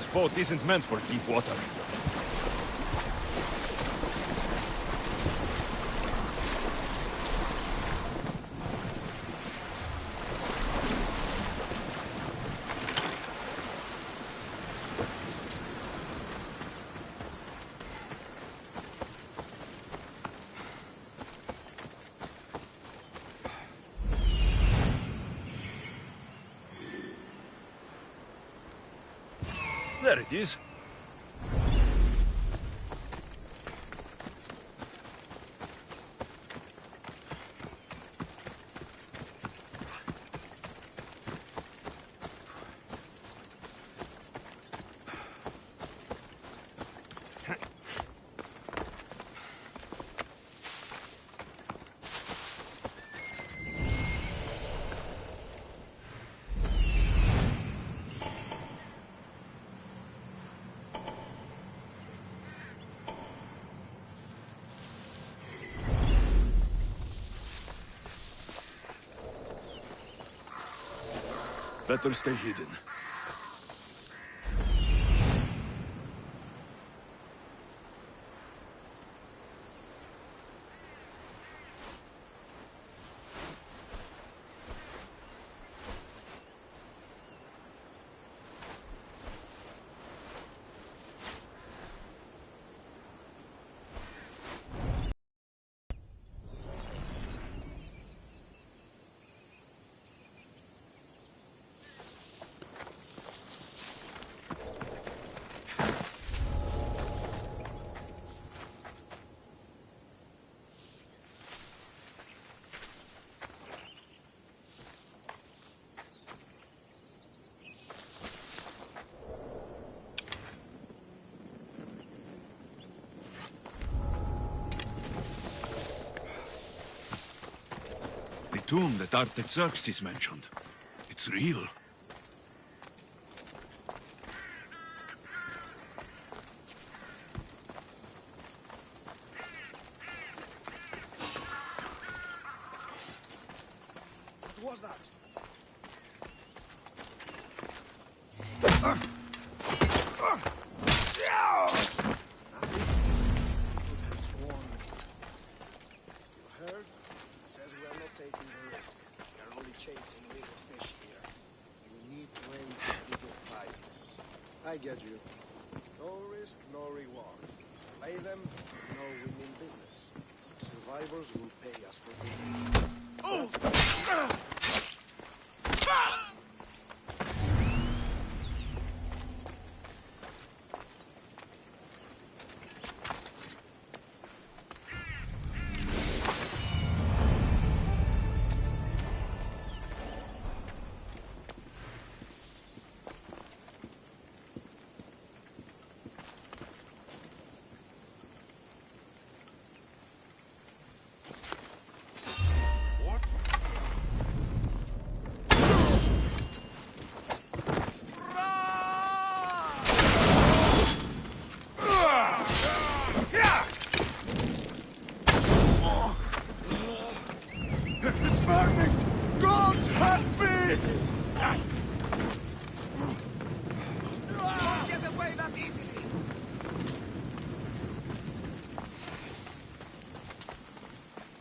This boat isn't meant for deep water. There it is. Better stay hidden. The tomb that Artaxerxes mentioned. It's real. What was that? I get you. No risk, no reward. Play them, no winning business. Survivors will pay us for this. Oh!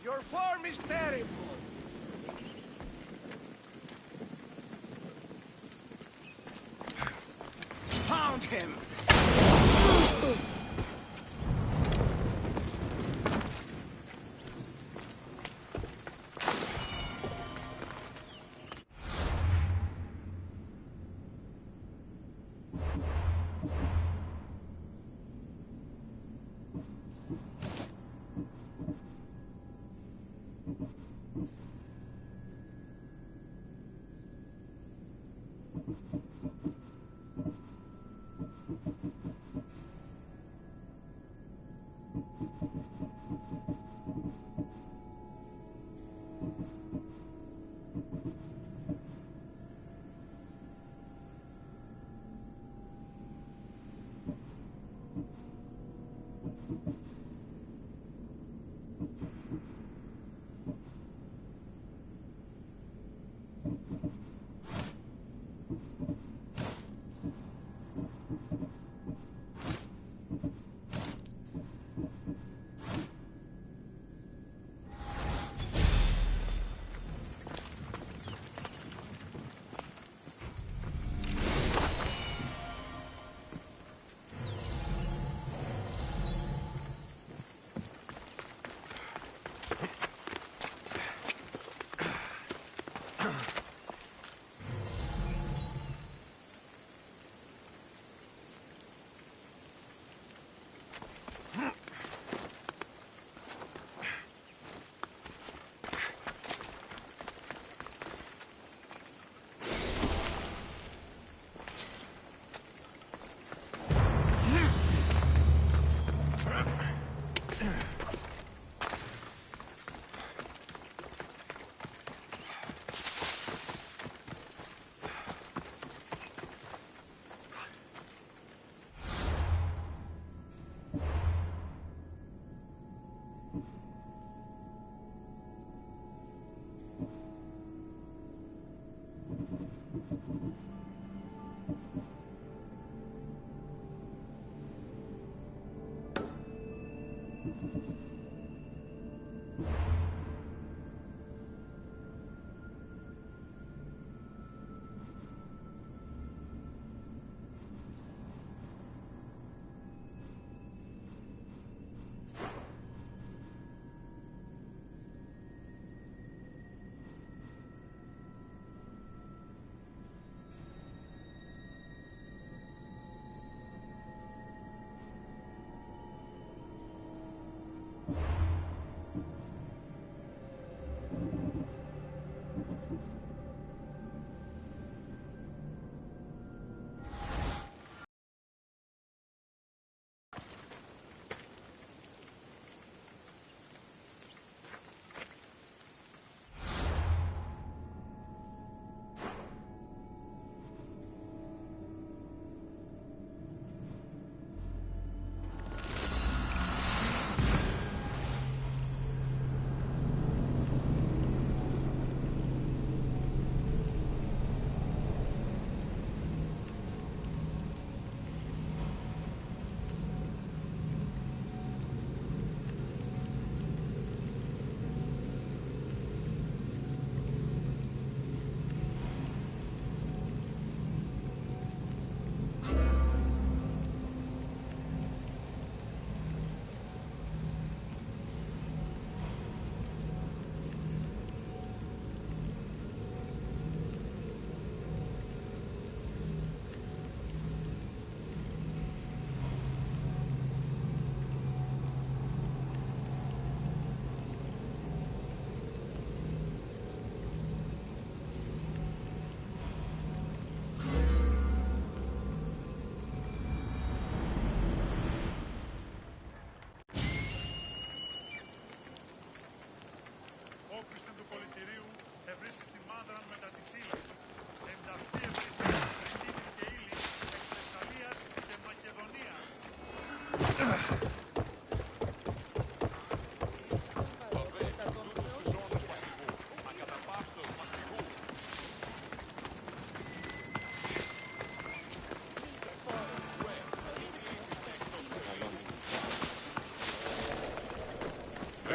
Your form is terrible. Found him.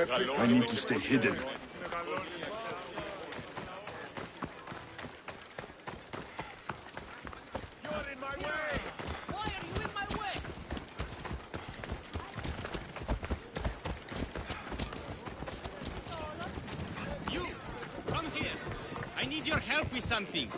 I need to stay hidden. You! Come here! I need your help with something.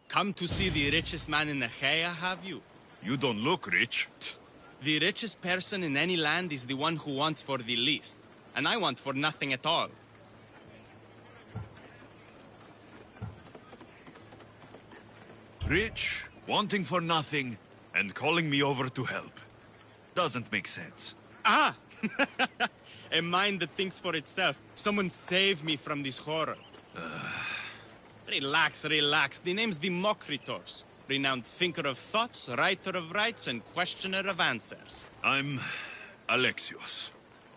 Come to see the richest man in Achaia, have you? You don't look rich. The richest person in any land is the one who wants for the least. And I want for nothing at all. Rich, wanting for nothing, and calling me over to help. Doesn't make sense. Ah! A mind that thinks for itself. Someone save me from this horror. Relax, relax. The name's Democritus. Renowned thinker of thoughts, writer of rights, and questioner of answers. I'm Alexios,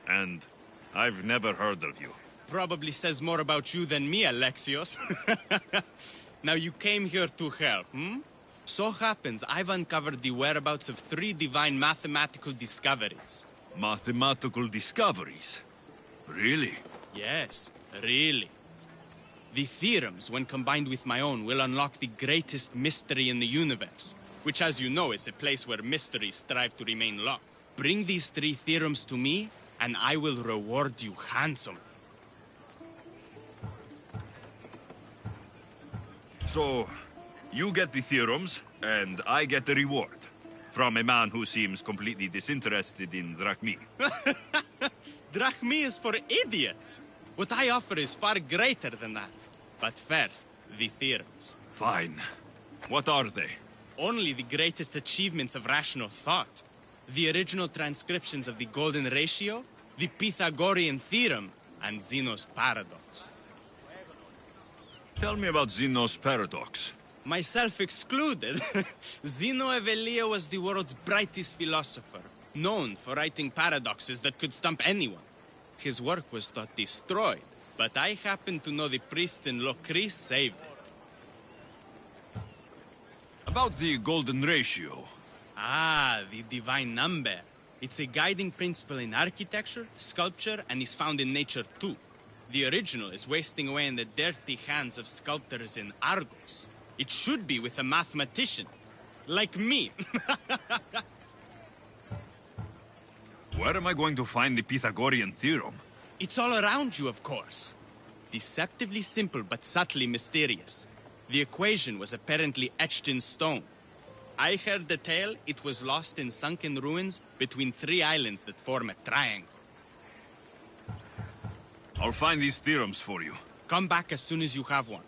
and I've never heard of you. Probably says more about you than me, Alexios. Now you came here to help, hmm? So happens I've uncovered the whereabouts of 3 divine mathematical discoveries. Mathematical discoveries? Really? Yes, really. The theorems, when combined with my own, will unlock the greatest mystery in the universe, which, as you know, is a place where mysteries strive to remain locked. Bring these 3 theorems to me, and I will reward you handsomely. So, you get the theorems, and I get the reward. From a man who seems completely disinterested in drachmi. Drachmi is for idiots! What I offer is far greater than that. But first, the theorems. Fine. What are they? Only the greatest achievements of rational thought. The original transcriptions of the Golden Ratio, the Pythagorean Theorem, and Zeno's Paradox. Tell me about Zeno's paradox. Myself excluded. Zeno of Elea was the world's brightest philosopher, known for writing paradoxes that could stump anyone. His work was thought destroyed, but I happen to know the priests in Locris saved it. About the golden ratio. Ah, the divine number. It's a guiding principle in architecture, sculpture, and is found in nature too. The original is wasting away in the dirty hands of sculptors in Argos. It should be with a mathematician. Like me. Where am I going to find the Pythagorean theorem? It's all around you, of course. Deceptively simple, but subtly mysterious. The equation was apparently etched in stone. I heard the tale it was lost in sunken ruins between 3 islands that form a triangle. I'll find these theorems for you. Come back as soon as you have one.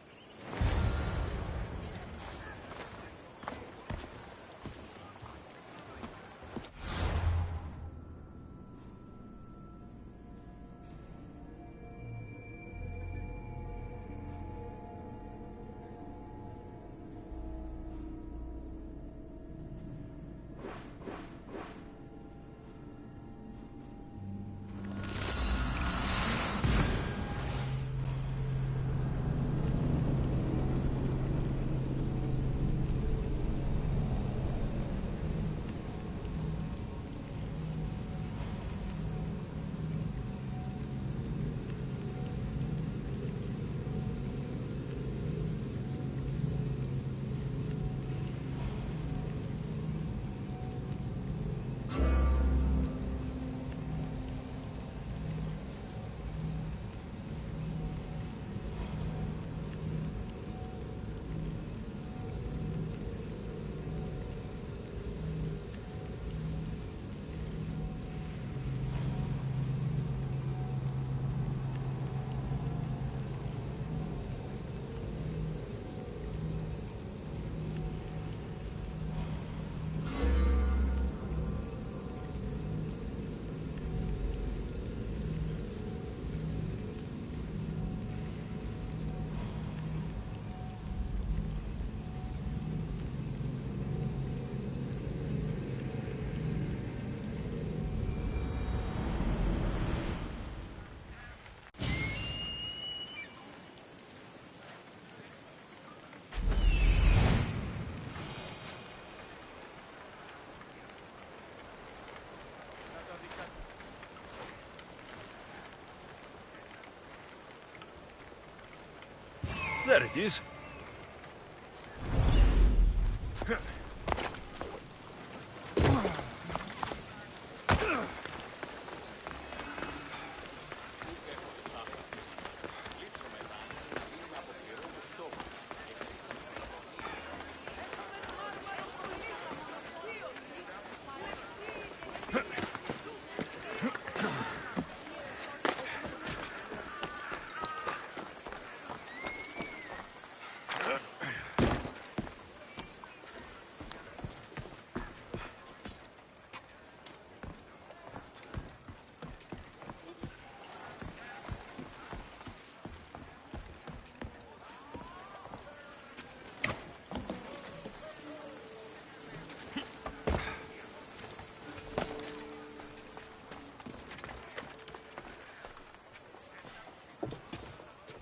There it is.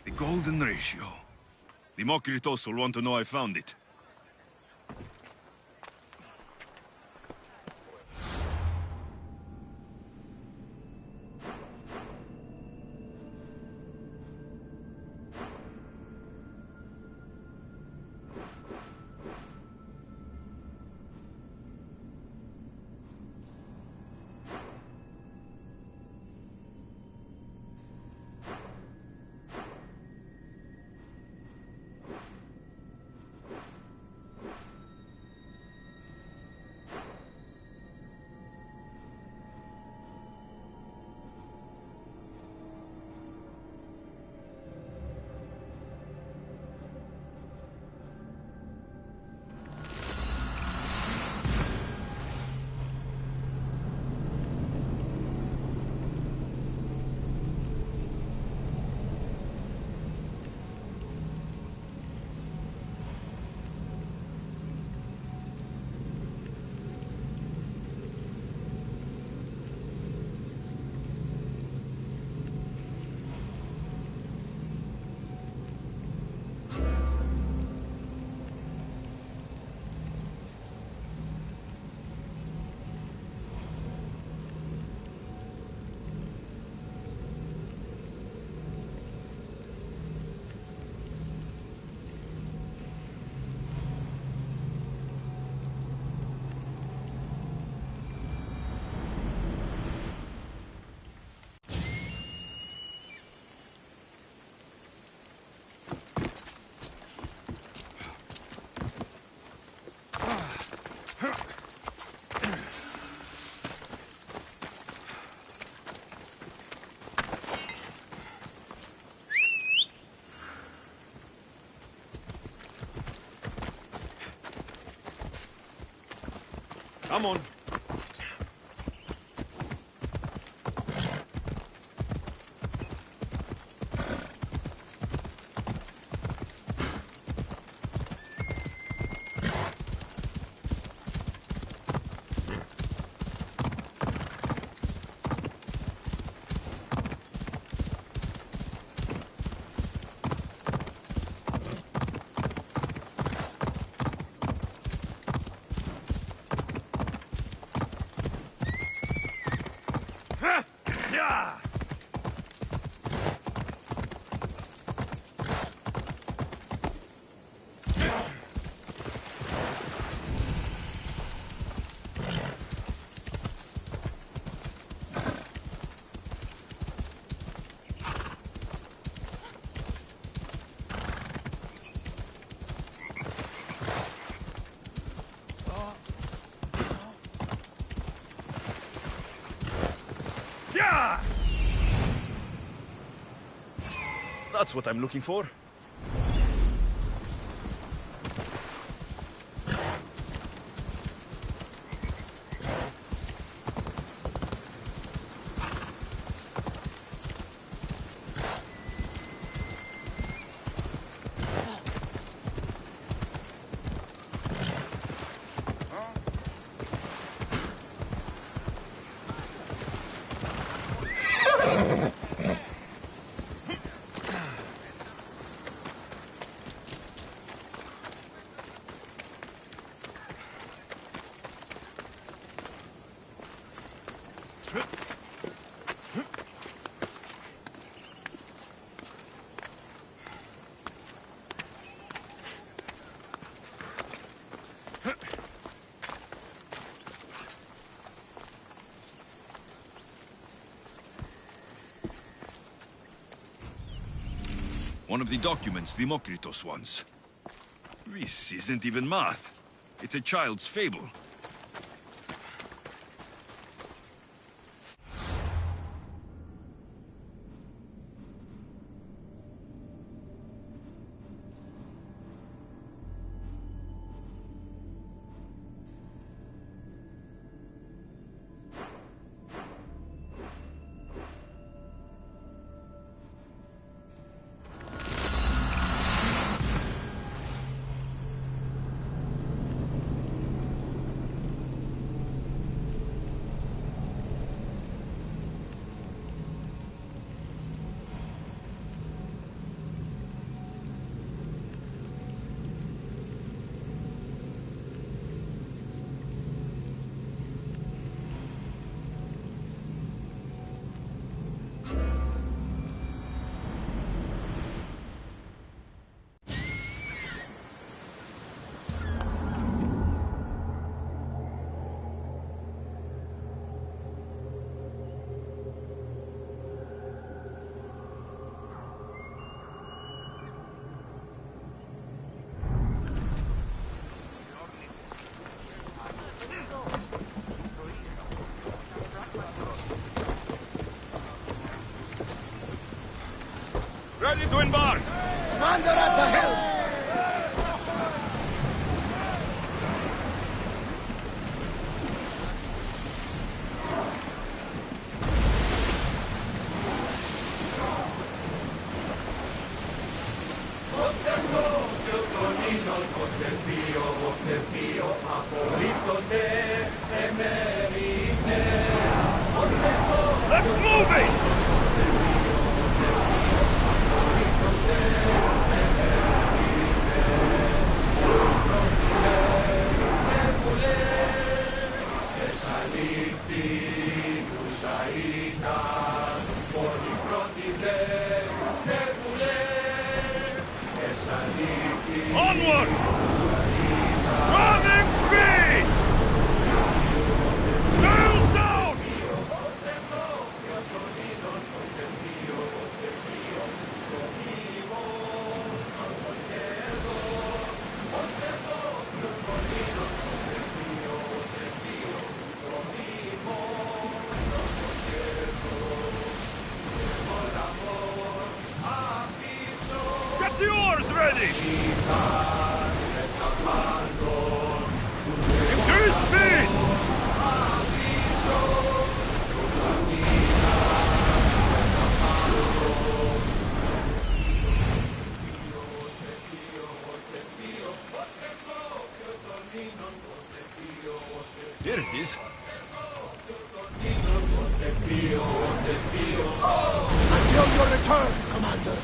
The golden ratio. The Mokritos will want to know I found it. Come on. That's what I'm looking for. One of the documents Demokritos wants. This isn't even math. It's a child's fable. Ready to embark! Commander at the helm! Let's move it! Onward! Running speed! Sails down! Get the oars ready! Increase speed! Here it is. Until your return, Commander!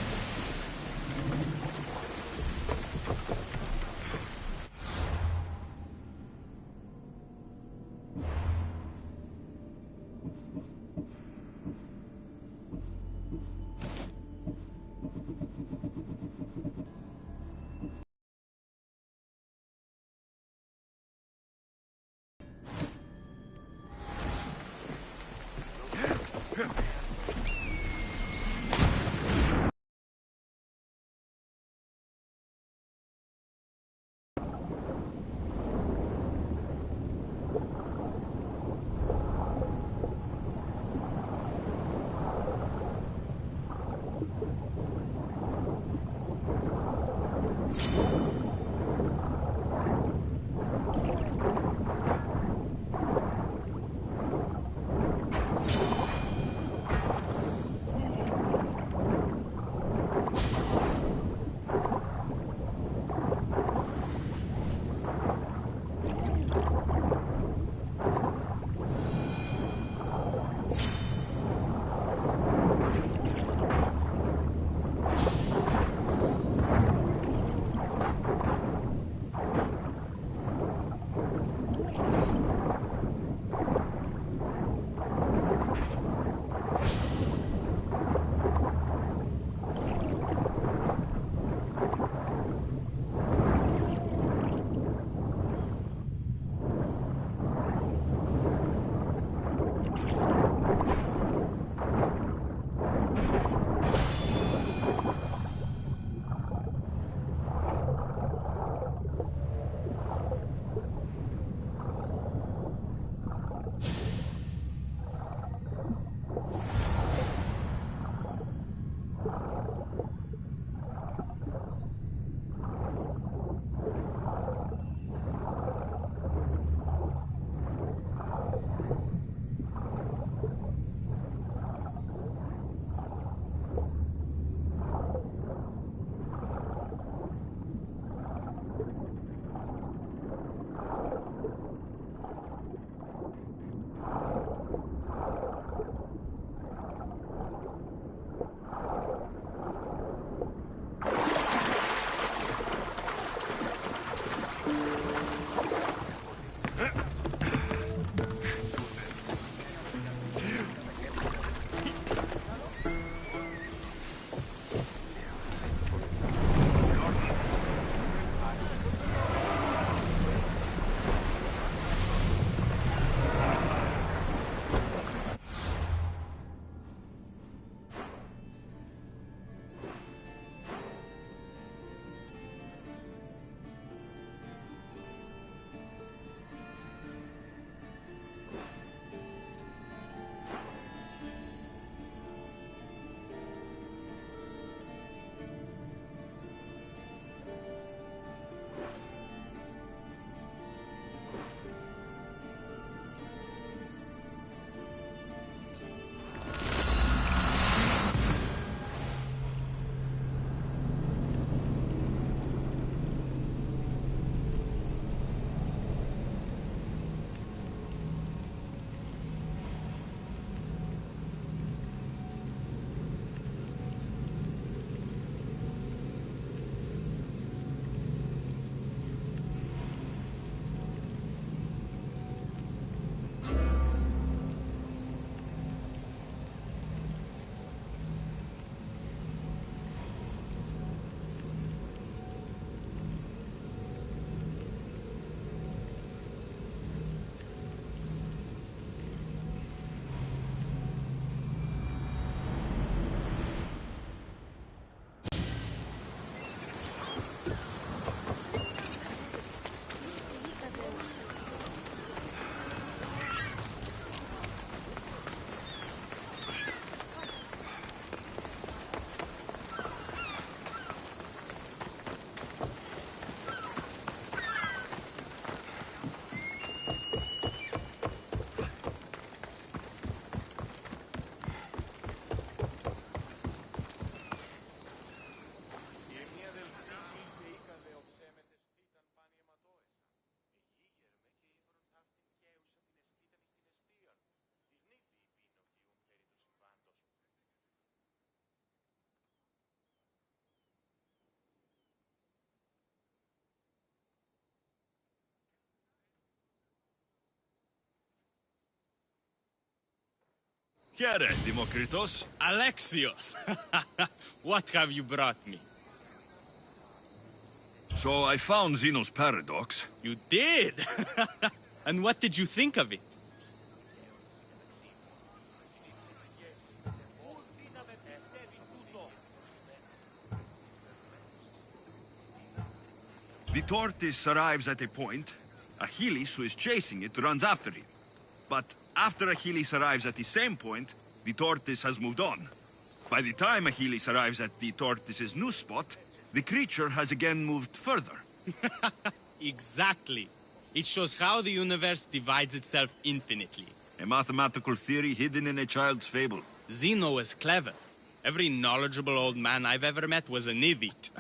Here, Demokritos. Alexios! What have you brought me? So I found Zeno's paradox. You did? And what did you think of it? The tortoise arrives at a point. Achilles, who is chasing it, runs after it. But after Achilles arrives at the same point, the tortoise has moved on. By the time Achilles arrives at the tortoise's new spot, the creature has again moved further. Exactly. It shows how the universe divides itself infinitely. A mathematical theory hidden in a child's fable. Zeno was clever. Every knowledgeable old man I've ever met was an idiot.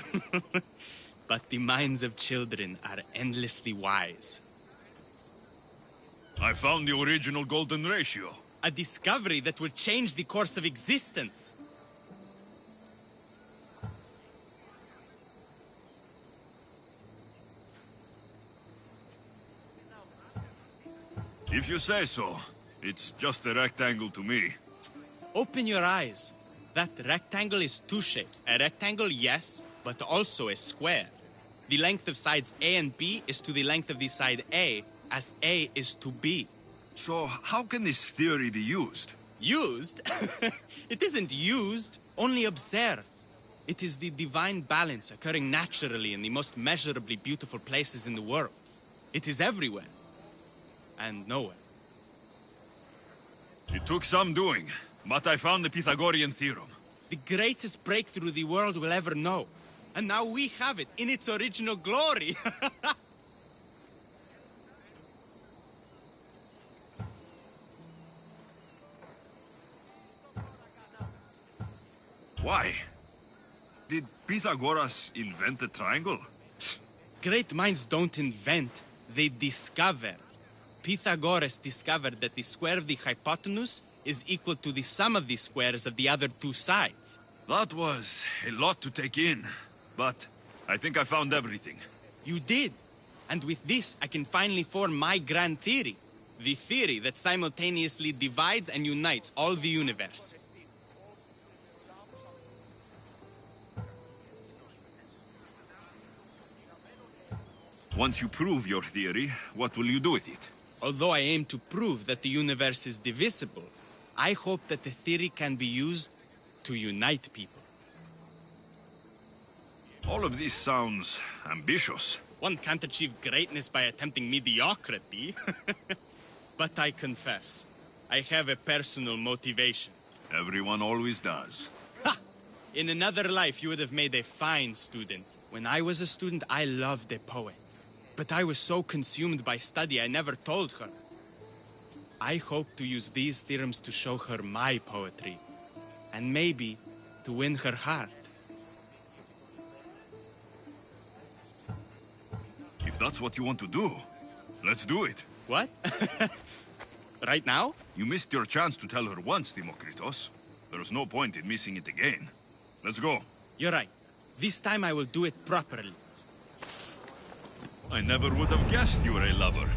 But the minds of children are endlessly wise. I found the original golden ratio. A discovery that will change the course of existence. If you say so, it's just a rectangle to me. Open your eyes. That rectangle is two shapes. A rectangle, yes, but also a square. The length of sides A and B is to the length of the side A, as A is to B. So how can this theory be used? Used? It isn't used, only observed. It is the divine balance occurring naturally in the most measurably beautiful places in the world. It is everywhere. And nowhere. It took some doing, but I found the Pythagorean theorem. The greatest breakthrough the world will ever know. And now we have it in its original glory. Why? Did Pythagoras invent the triangle? Great minds don't invent, they discover. Pythagoras discovered that the square of the hypotenuse is equal to the sum of the squares of the other two sides. That was a lot to take in, but I think I found everything. You did. And with this, I can finally form my grand theory. The theory that simultaneously divides and unites all the universe. Once you prove your theory, what will you do with it? Although I aim to prove that the universe is divisible, I hope that the theory can be used to unite people. All of this sounds ambitious. One can't achieve greatness by attempting mediocrity. But I confess, I have a personal motivation. Everyone always does. Ha! In another life, you would have made a fine student. When I was a student, I loved a poet. But I was so consumed by study, I never told her. I hope to use these theorems to show her my poetry. And maybe to win her heart. If that's what you want to do, let's do it. What? Right now? You missed your chance to tell her once, Demokritos. There's no point in missing it again. Let's go. You're right. This time I will do it properly. I never would have guessed you were a lover.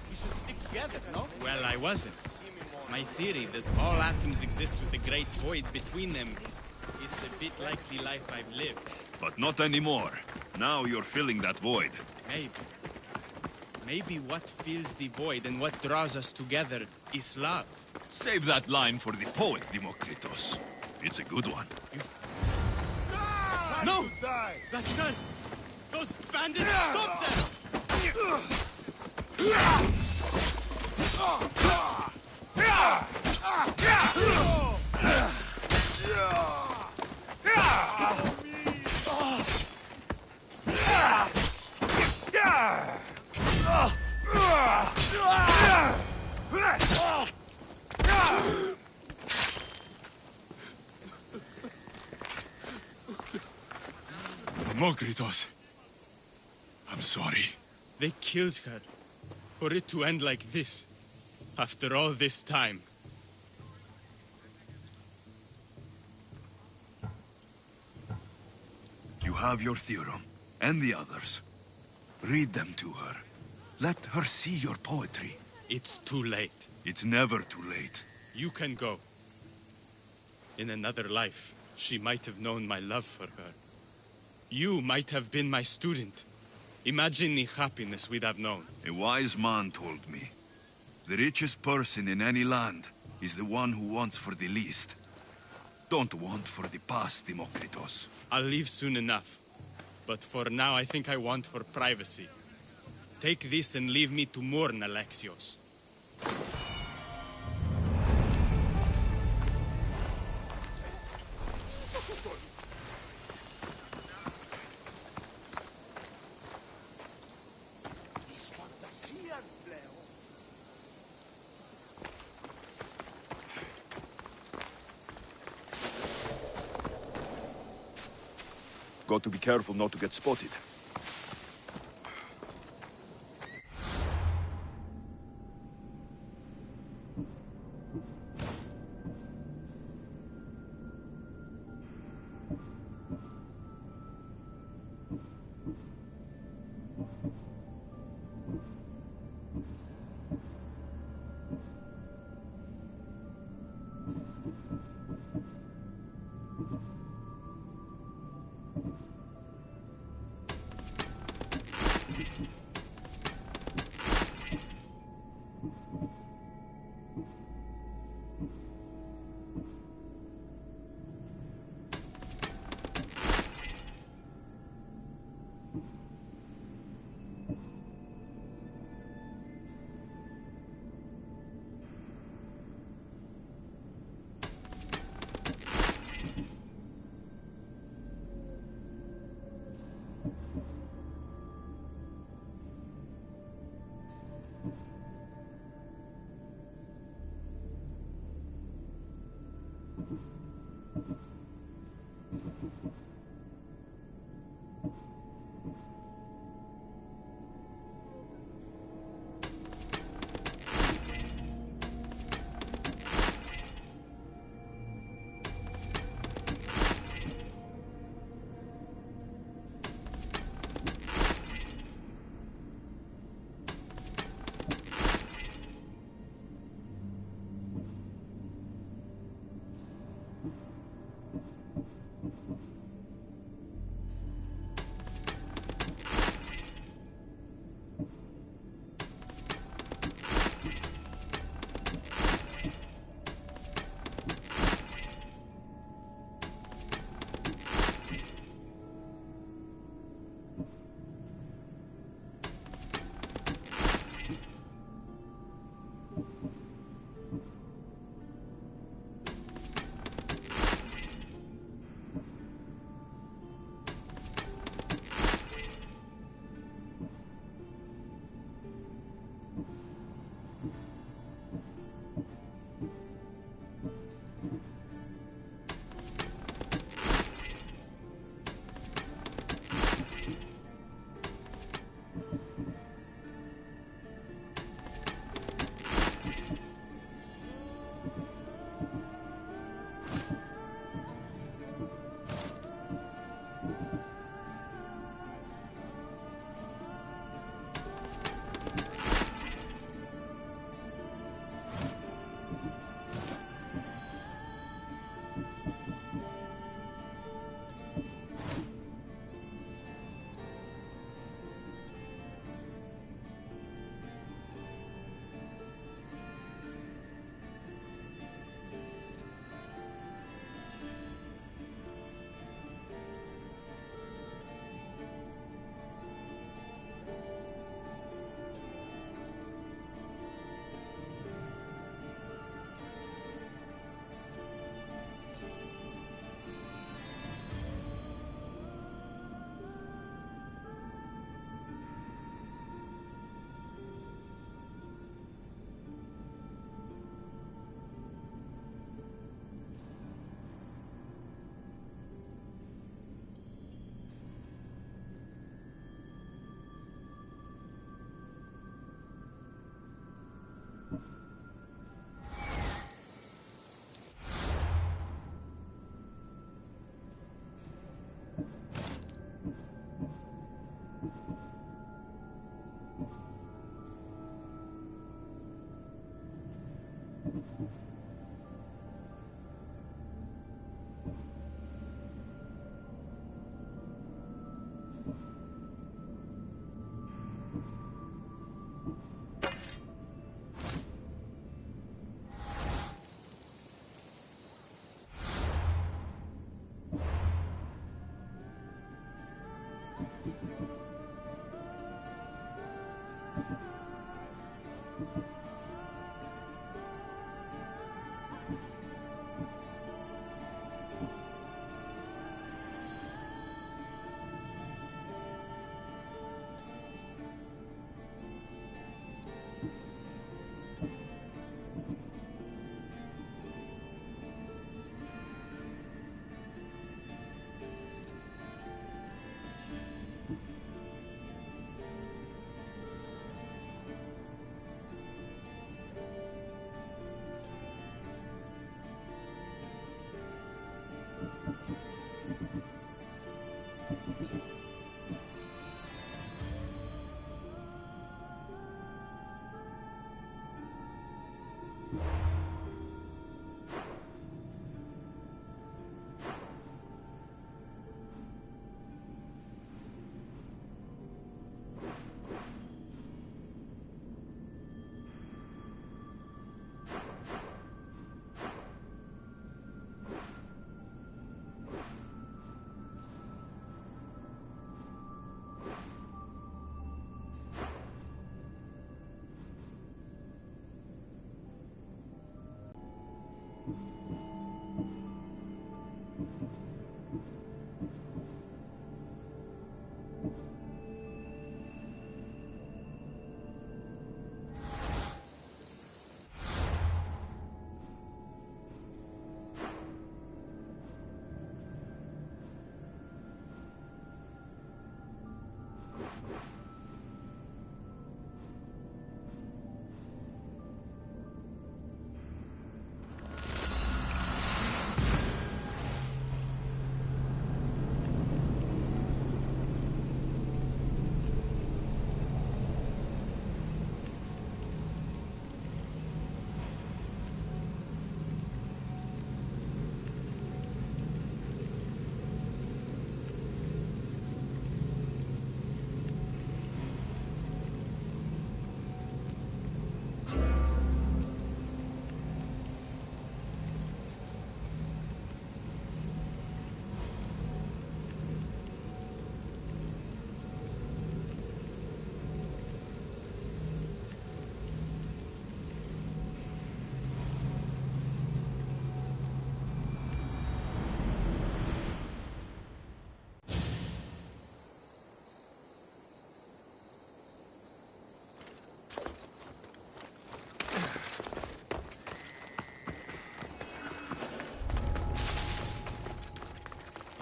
We should stick together, no? Well, I wasn't. My theory that all atoms exist with a great void between them is a bit like the life I've lived. But not anymore. Now you're filling that void. Maybe. Maybe what fills the void and what draws us together is love. Save that line for the poet, Demokritos. It's a good one. No! That's done! Those bandits, stop them! Demokritos. I'm sorry. They killed her. For it to end like this. After all this time. You have your theorem, and the others. Read them to her. Let her see your poetry. It's too late. It's never too late. You can go. In another life, she might have known my love for her. You might have been my student. Imagine the happiness we'd have known. A wise man told me, the richest person in any land is the one who wants for the least. Don't want for the past, Demokritos. I'll leave soon enough. But for now, I think I want for privacy. Take this and leave me to mourn, Alexios. Got to be careful not to get spotted.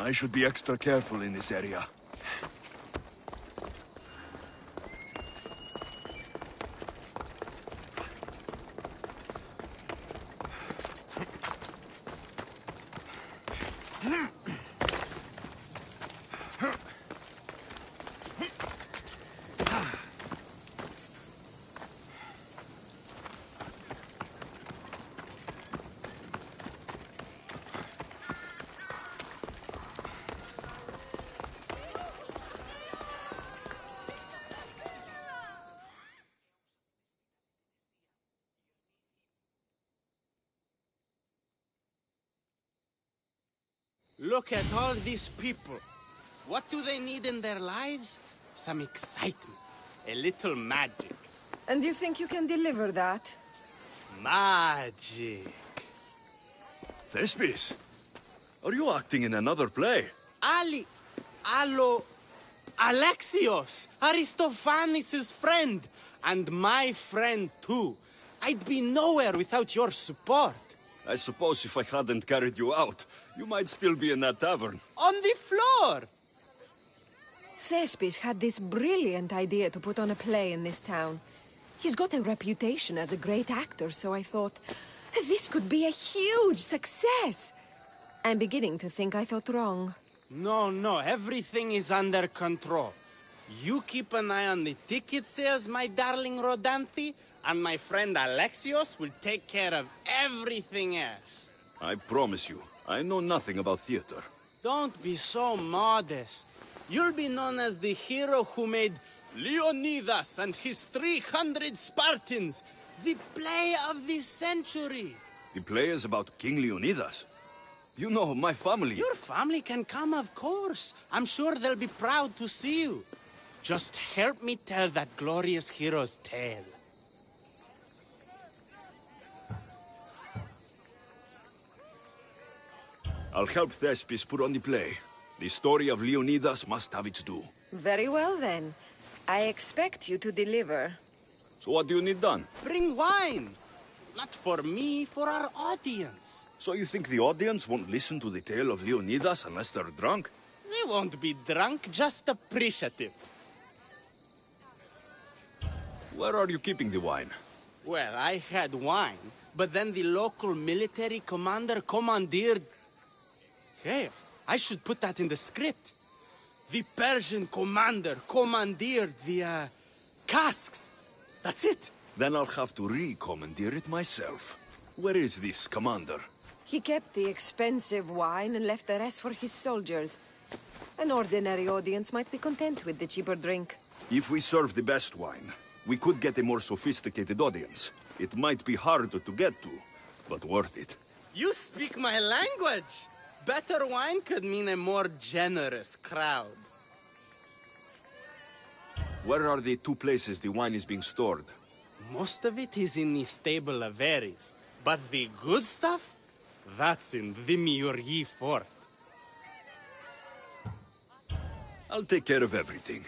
I should be extra careful in this area. Look at all these people. What do they need in their lives? Some excitement. A little magic. And you think you can deliver that? Magic. Thespis, are you acting in another play? Alexios, Aristophanes' friend, and my friend too. I'd be nowhere without your support. I suppose if I hadn't carried you out, you might still be in that tavern. On the floor! Thespis had this brilliant idea to put on a play in this town. He's got a reputation as a great actor, so I thought, this could be a huge success. I'm beginning to think I thought wrong. No, everything is under control. You keep an eye on the ticket sales, my darling Rodanti. And my friend Alexios will take care of everything else. I promise you, I know nothing about theater. Don't be so modest. You'll be known as the hero who made Leonidas and his 300 Spartans the play of the century. The play is about King Leonidas. You know, my family... Your family can come, of course. I'm sure they'll be proud to see you. Just help me tell that glorious hero's tale. I'll help Thespis put on the play. The story of Leonidas must have its due. Very well, then. I expect you to deliver. So what do you need done? Bring wine. Not for me, for our audience. So you think the audience won't listen to the tale of Leonidas unless they're drunk? They won't be drunk, just appreciative. Where are you keeping the wine? Well, I had wine, but then the local military commander commandeered... Hey, I should put that in the script. The Persian commander commandeered the, casks. That's it. Then I'll have to re-commandeer it myself. Where is this commander? He kept the expensive wine and left the rest for his soldiers. An ordinary audience might be content with the cheaper drink. If we serve the best wine, we could get a more sophisticated audience. It might be harder to get to, but worth it. You speak my language. Better wine could mean a more generous crowd. Where are the two places the wine is being stored? Most of it is in the stable of Ares, but the good stuff, that's in the Miurgi fort. I'll take care of everything.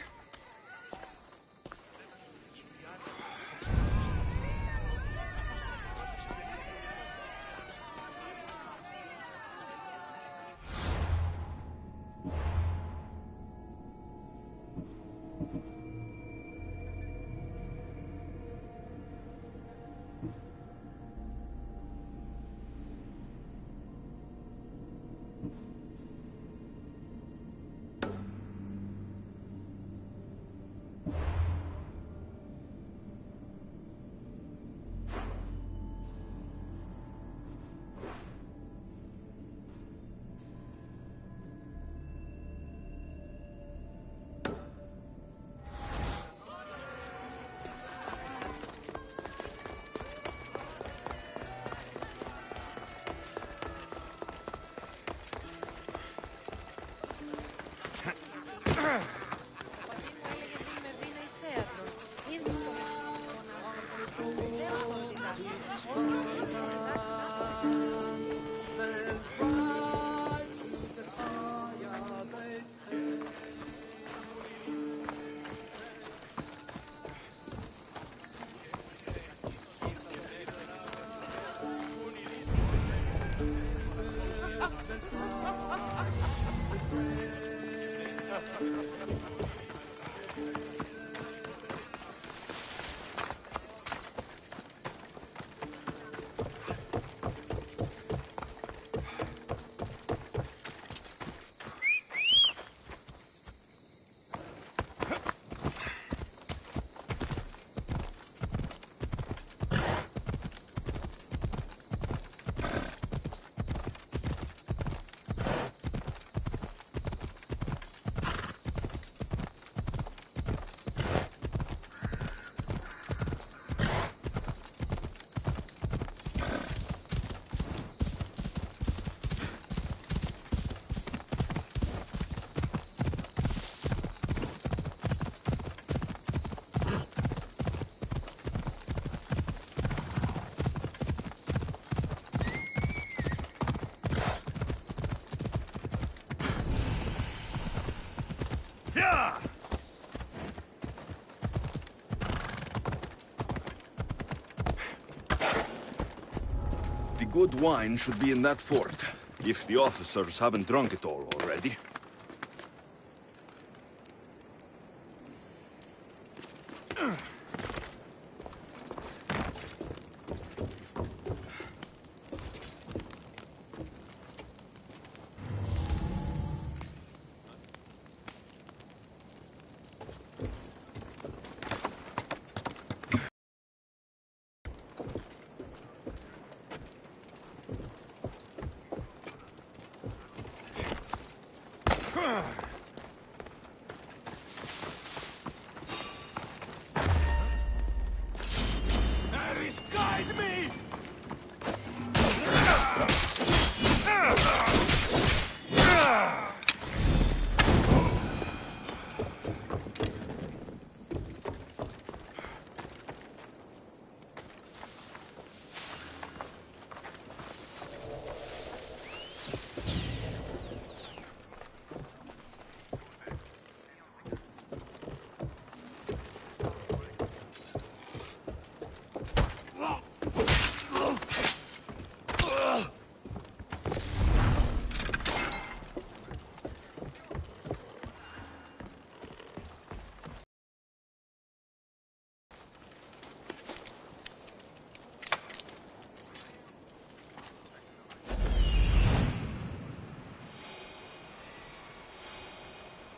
The good wine should be in that fort, if the officers haven't drunk it all already.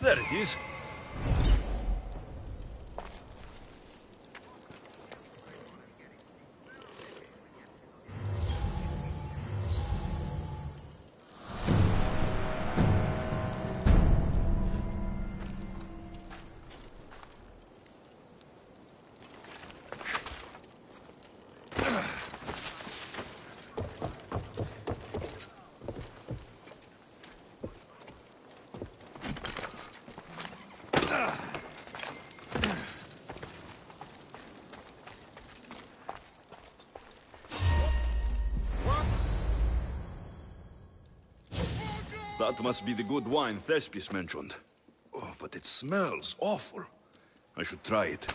There it is. That must be the good wine Thespis mentioned. Oh, but it smells awful. I should try it.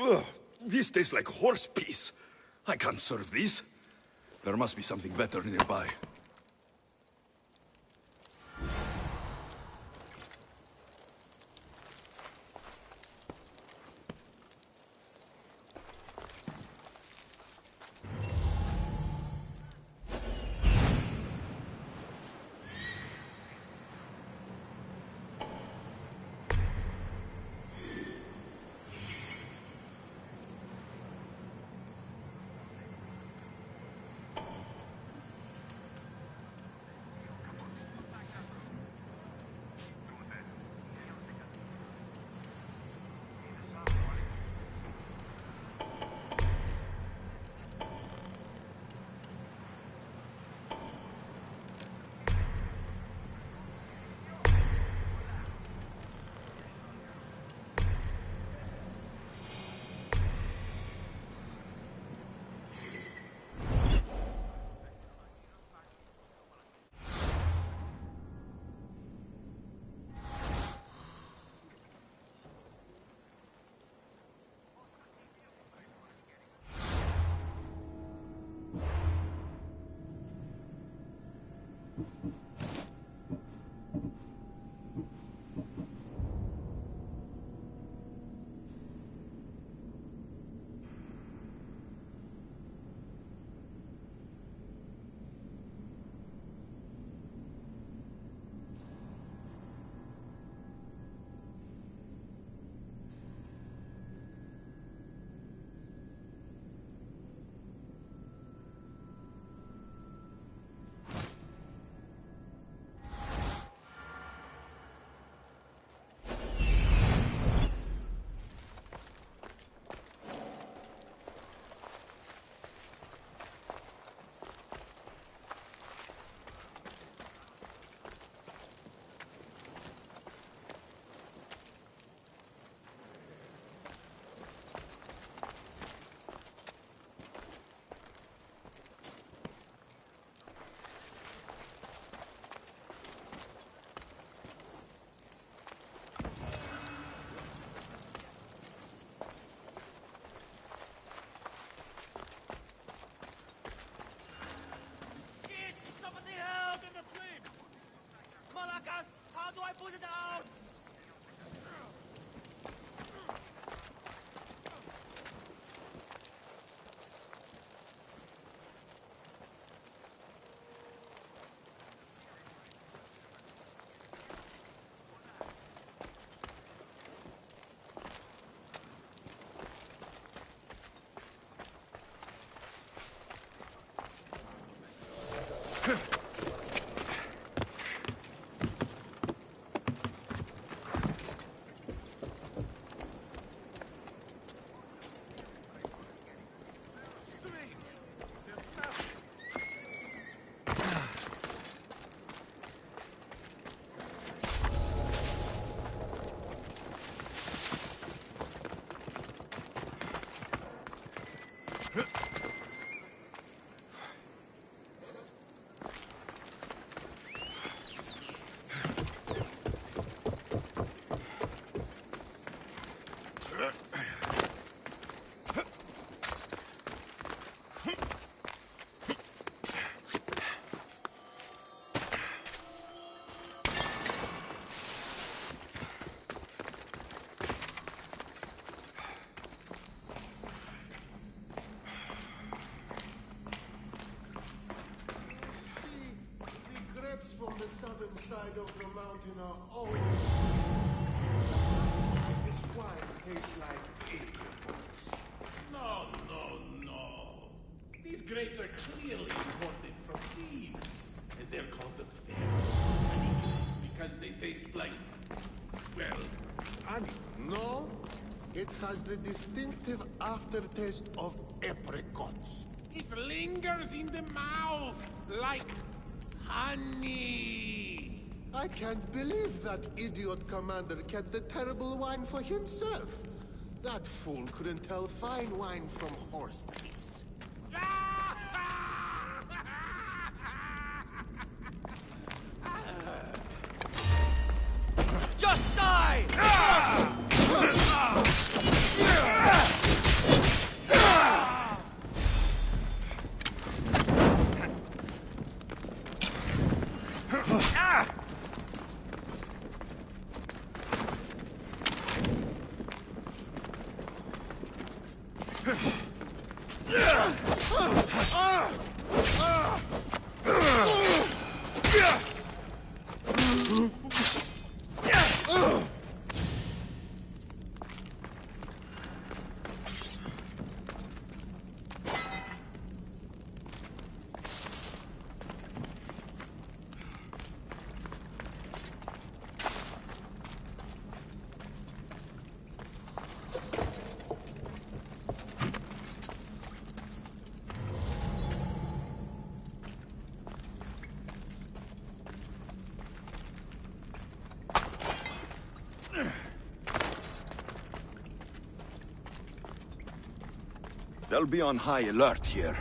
Ugh, this tastes like horse piss. I can't serve this. There must be something better nearby. mountainside of the mountain are always... This wine tastes like apricots. No, no, no. These grapes are clearly imported from Thebes. And they're called the famous honey grapes because they taste like... well... honey? No. It has the distinctive aftertaste of apricots. It lingers in the mouth like honey. I can't believe that idiot commander kept the terrible wine for himself. That fool couldn't tell fine wine from horse piss. Just die! They'll be on high alert here.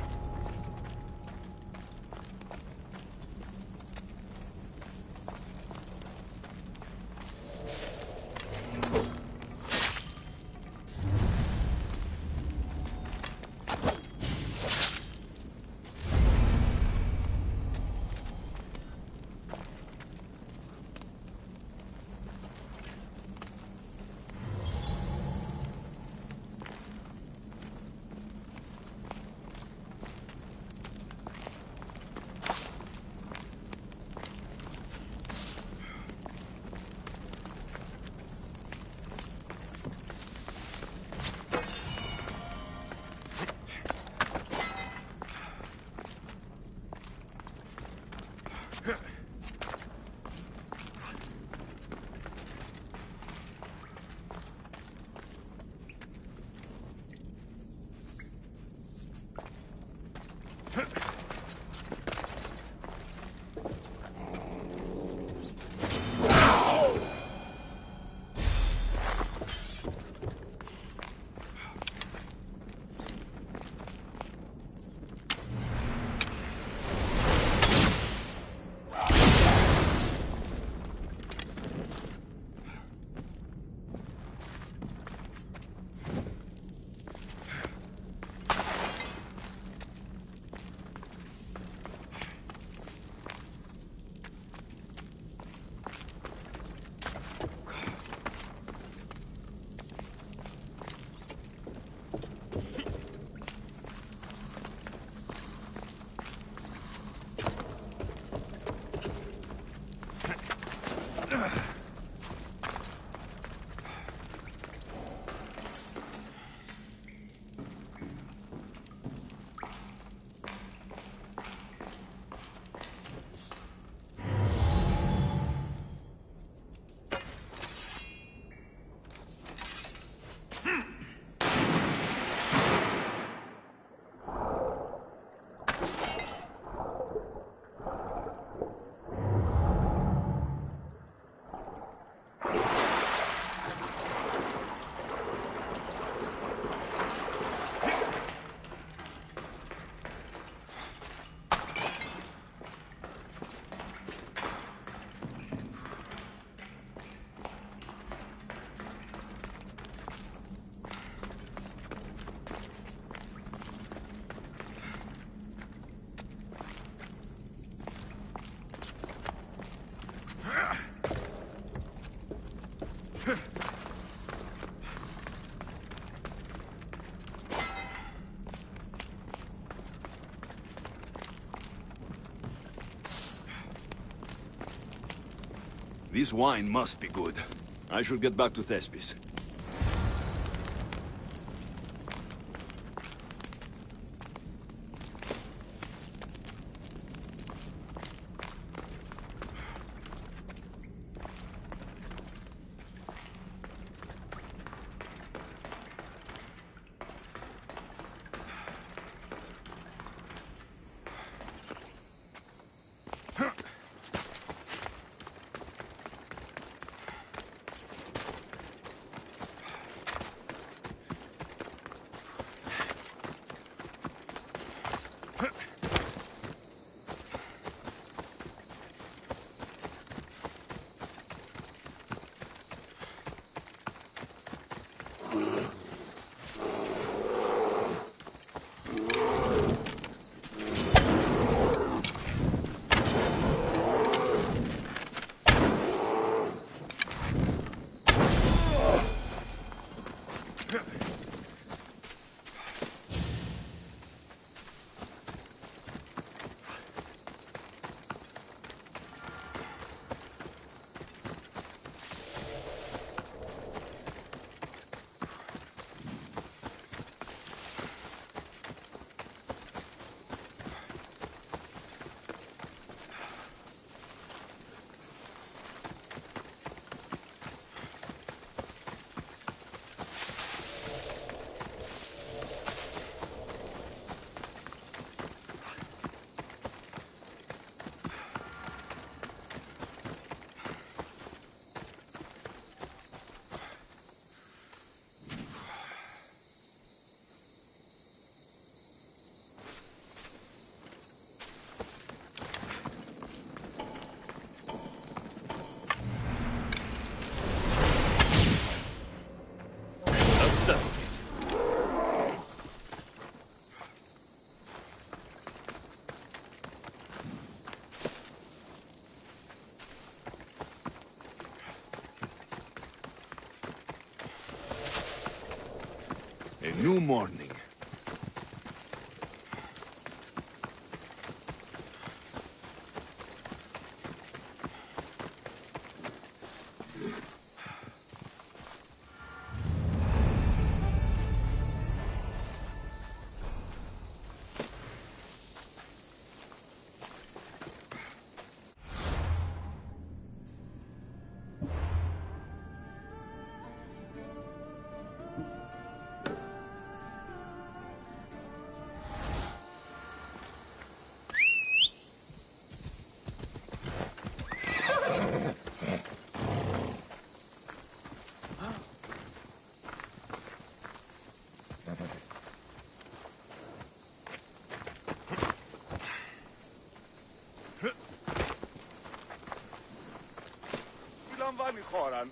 This wine must be good. I should get back to Thespis. Settle it. A new morning. ایلان و میخورن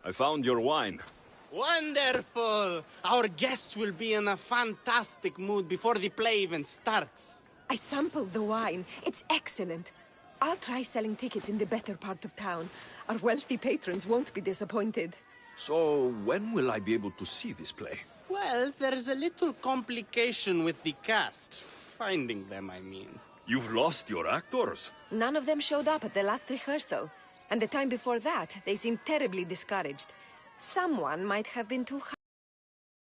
I found your wine. Wonderful! Our guests will be in a fantastic mood before the play even starts. I sampled the wine. It's excellent. I'll try selling tickets in the better part of town. Our wealthy patrons won't be disappointed. So, when will I be able to see this play? Well, there's a little complication with the cast. Finding them, I mean. You've lost your actors. None of them showed up at the last rehearsal. And the time before that, they seemed terribly discouraged. Someone might have been too high.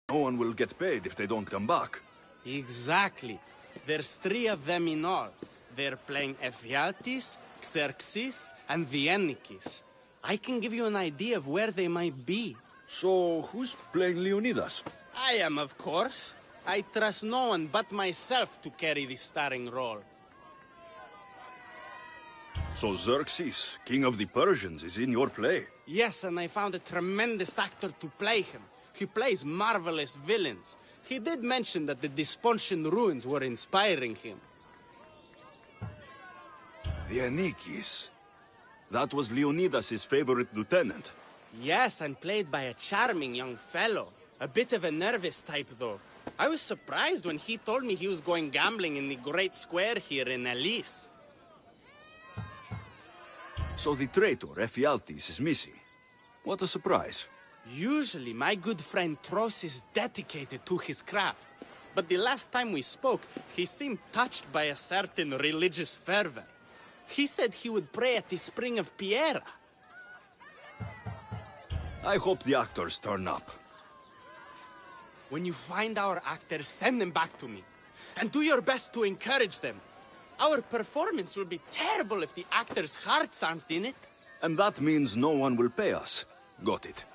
No one will get paid if they don't come back. Exactly. There's 3 of them in all. They're playing Ephialtes, Xerxes, and the Ennikis. I can give you an idea of where they might be. So, who's playing Leonidas? I am, of course. I trust no one but myself to carry the starring role. So Xerxes, king of the Persians, is in your play? Yes, and I found a tremendous actor to play him. He plays marvelous villains. He did mention that the Despontian ruins were inspiring him. The Ennikis. That was Leonidas' favorite lieutenant. Yes, and played by a charming young fellow. A bit of a nervous type, though. I was surprised when he told me he was going gambling in the Great Square here in Elise. So the traitor, Ephialtes, is missing. What a surprise. Usually, my good friend Tros is dedicated to his craft. But the last time we spoke, he seemed touched by a certain religious fervor. He said he would pray at the spring of Piera. I hope the actors turn up. When you find our actors, send them back to me. And do your best to encourage them. Our performance will be terrible if the actors' hearts aren't in it. And that means no one will pay us. Got it.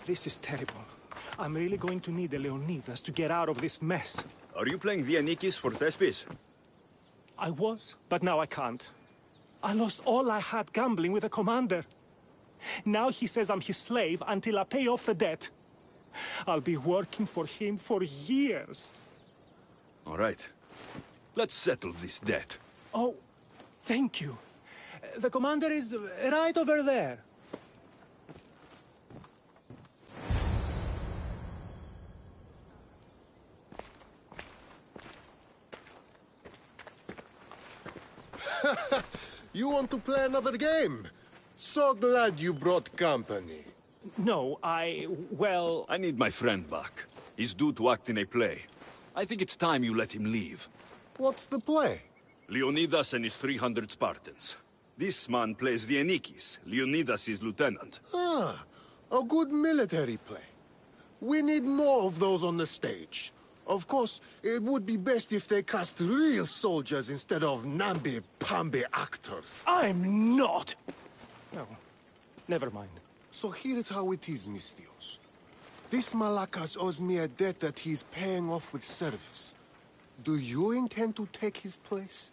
This is terrible. I'm really going to need a Leonidas to get out of this mess. Are you playing the Ennikis for Thespis? I was, but now I can't. I lost all I had gambling with the commander. Now he says I'm his slave until I pay off the debt. I'll be working for him for years. All right. Let's settle this debt. Oh, thank you. The commander is right over there. You want to play another game? So glad you brought company. No, well... I need my friend back. He's due to act in a play. I think it's time you let him leave. What's the play? Leonidas and his 300 Spartans. This man plays the Ennikis, Leonidas' lieutenant. Ah, a good military play. We need more of those on the stage. Of course, it would be best if they cast real soldiers instead of namby-pamby actors. I'm not! No, never mind. So here's how it is, Mistios. This Malakas owes me a debt that he's paying off with service. Do you intend to take his place?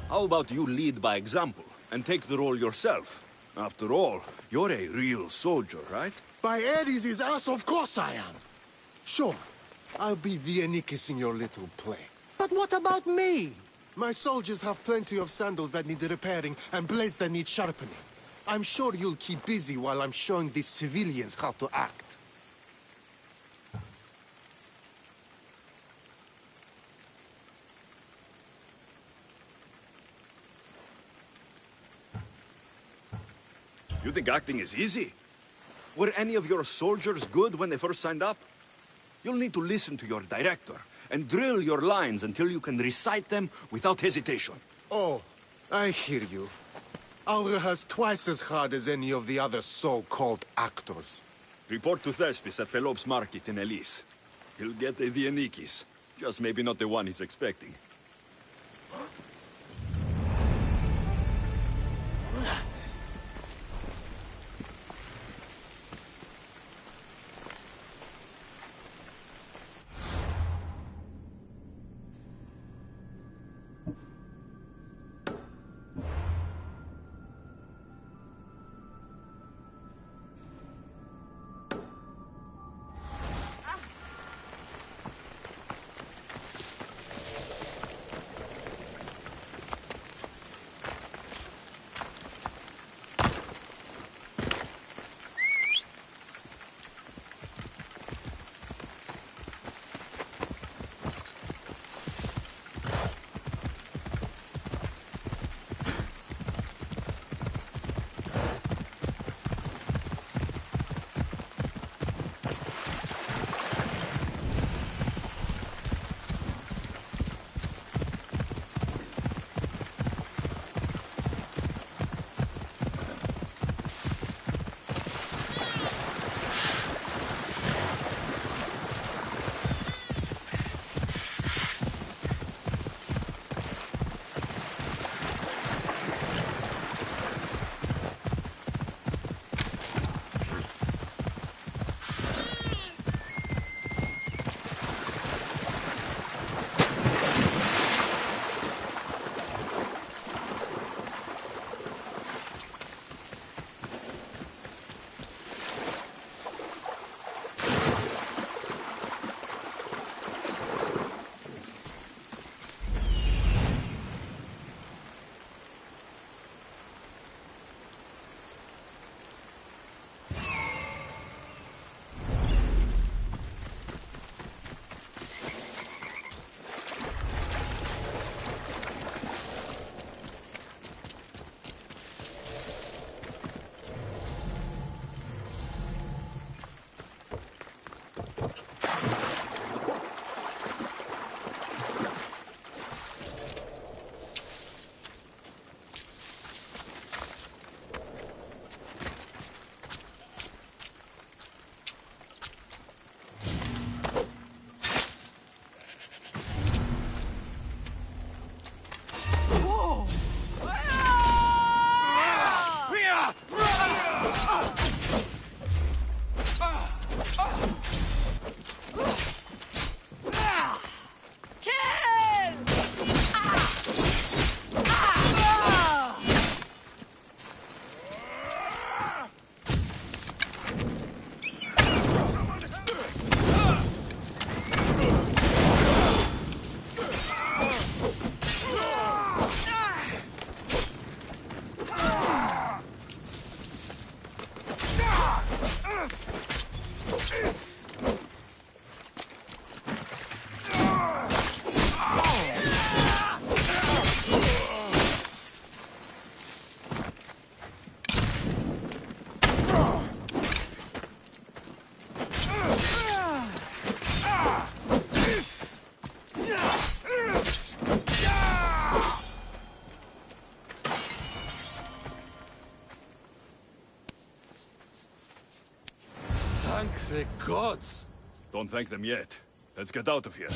How about you lead by example and take the role yourself? After all, you're a real soldier, right? By Ares' ass, of course I am. Sure, I'll be Vianikis in your little play. But what about me? My soldiers have plenty of sandals that need repairing and blades that need sharpening. I'm sure you'll keep busy while I'm showing these civilians how to act. You think acting is easy? Were any of your soldiers good when they first signed up? You'll need to listen to your director and drill your lines until you can recite them without hesitation. Oh, I hear you. I'll rehearse twice as hard as any of the other so-called actors. Report to Thespis at Pelop's market in Elise. He'll get a Dianikis, just maybe not the one he's expecting. The gods! Don't thank them yet. Let's get out of here.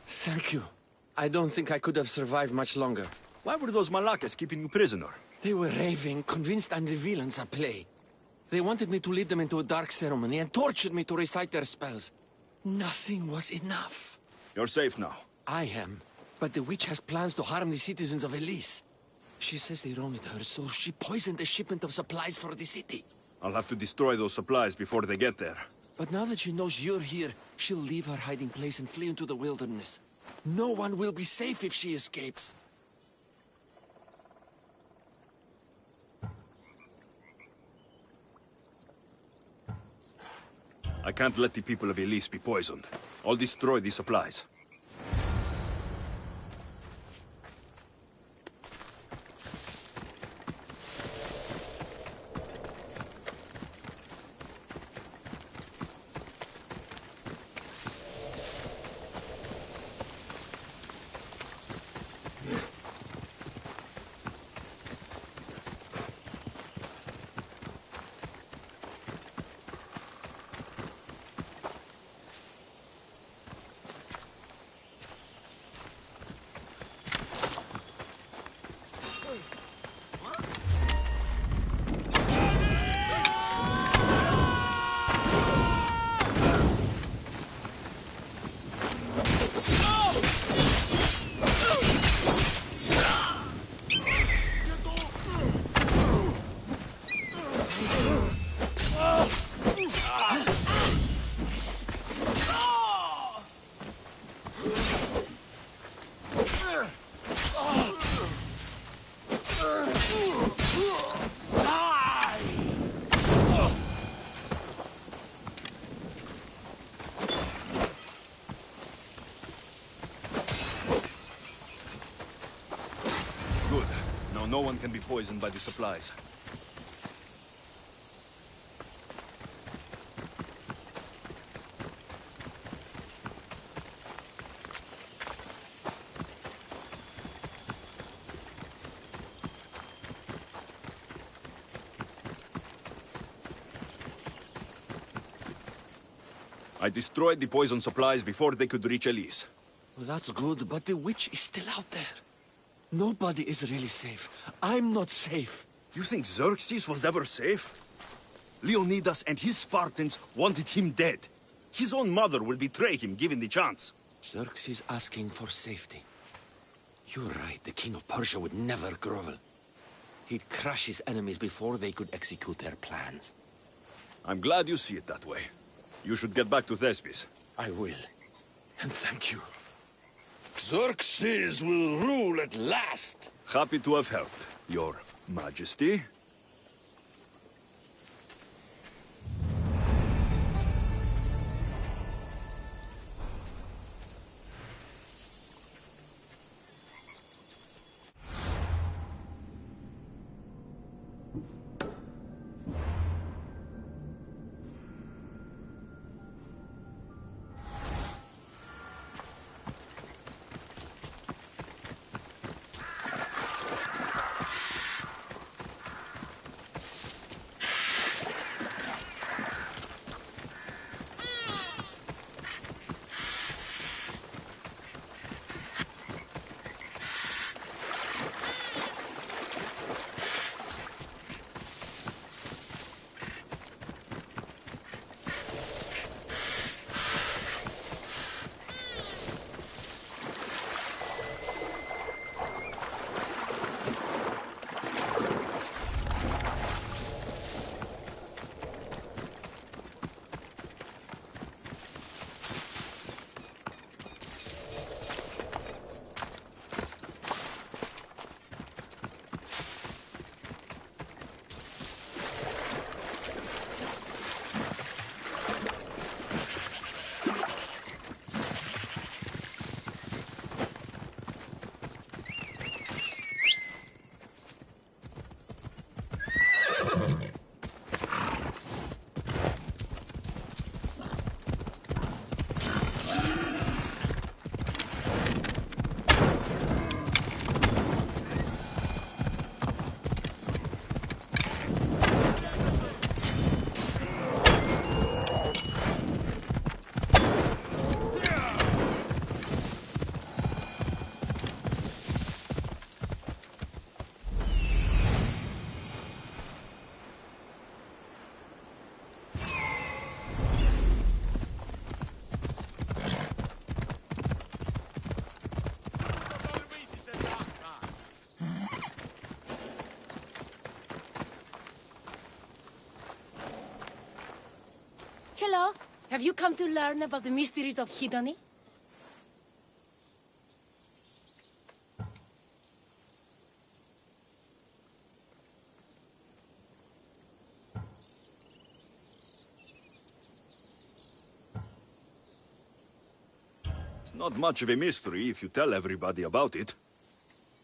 Thank you. I don't think I could have survived much longer. Why were those Malakas keeping you prisoner? They were raving, convinced I'm the villains at play. They wanted me to lead them into a dark ceremony and tortured me to recite their spells. Nothing was enough. You're safe now. I am, but the witch has plans to harm the citizens of Elise. She says they wronged her, so she poisoned a shipment of supplies for the city. I'll have to destroy those supplies before they get there. But now that she knows you're here, she'll leave her hiding place and flee into the wilderness. No one will be safe if she escapes. I can't let the people of Elise be poisoned. I'll destroy the supplies. Good. Now no one can be poisoned by the supplies. I destroyed the poison supplies before they could reach Elise. Well, that's good, but the witch is still out there. Nobody is really safe. I'm not safe. You think Xerxes was ever safe? Leonidas and his Spartans wanted him dead. His own mother will betray him given the chance. Xerxes asking for safety. You're right, the king of Persia would never grovel. He'd crush his enemies before they could execute their plans. I'm glad you see it that way. You should get back to Thespis. I will. And thank you. Xerxes will rule at last! Happy to have helped, Your Majesty. Hello. Have you come to learn about the mysteries of Hedony? It's not much of a mystery if you tell everybody about it.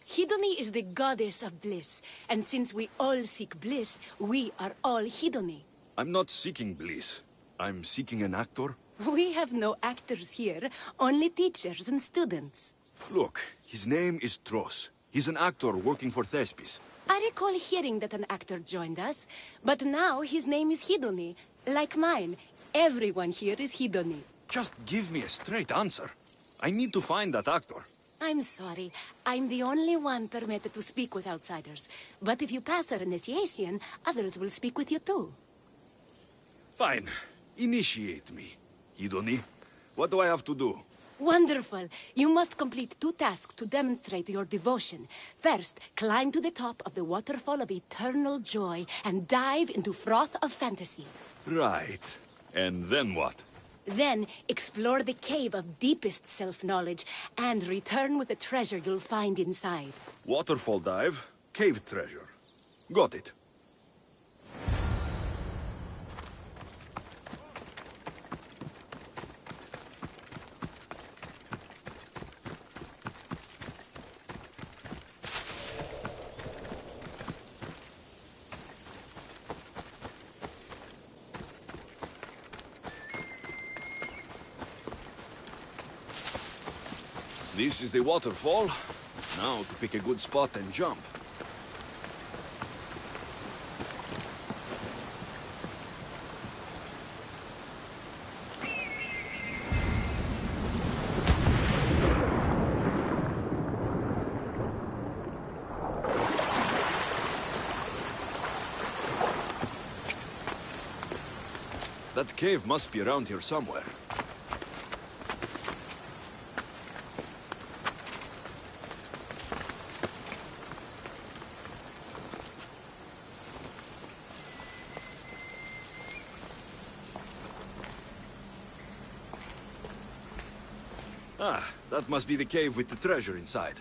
Hedony is the goddess of bliss, and since we all seek bliss, we are all Hedony. I'm not seeking bliss. I'm seeking an actor. We have no actors here, only teachers and students. Look, his name is Tros. He's an actor working for Thespis. I recall hearing that an actor joined us, but now his name is Hedony. Like mine, everyone here is Hedony. Just give me a straight answer. I need to find that actor. I'm sorry. I'm the only one permitted to speak with outsiders. But if you pass our initiation, others will speak with you too. Fine. Initiate me. Hedony, what do I have to do? Wonderful. You must complete 2 tasks to demonstrate your devotion. First, climb to the top of the waterfall of eternal joy and dive into froth of fantasy. Right. And then what? Then, explore the cave of deepest self-knowledge and return with the treasure you'll find inside. Waterfall dive, cave treasure. Got it. This is the waterfall. Now to pick a good spot and jump. That cave must be around here somewhere. Ah, that must be the cave with the treasure inside.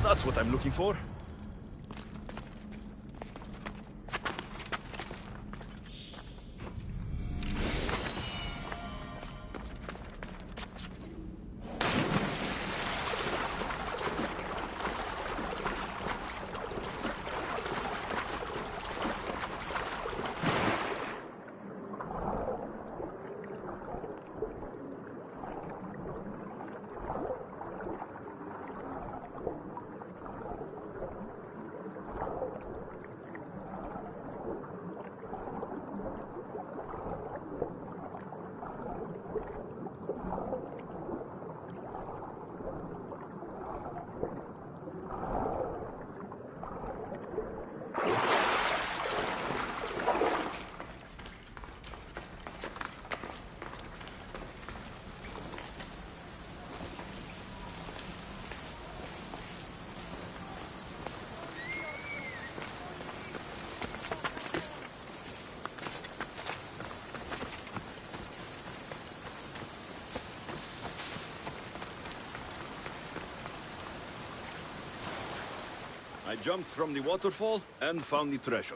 That's what I'm looking for. I jumped from the waterfall and found the treasure.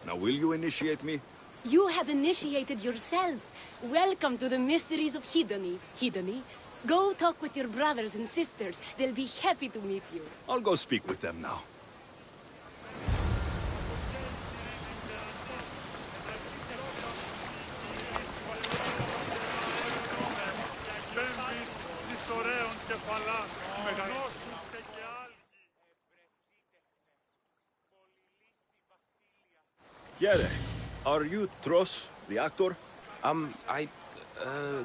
Now will you initiate me? You have initiated yourself. Welcome to the mysteries of Hedony. Hedony, go talk with your brothers and sisters. They'll be happy to meet you. I'll go speak with them now. Here, are you Tros, the actor?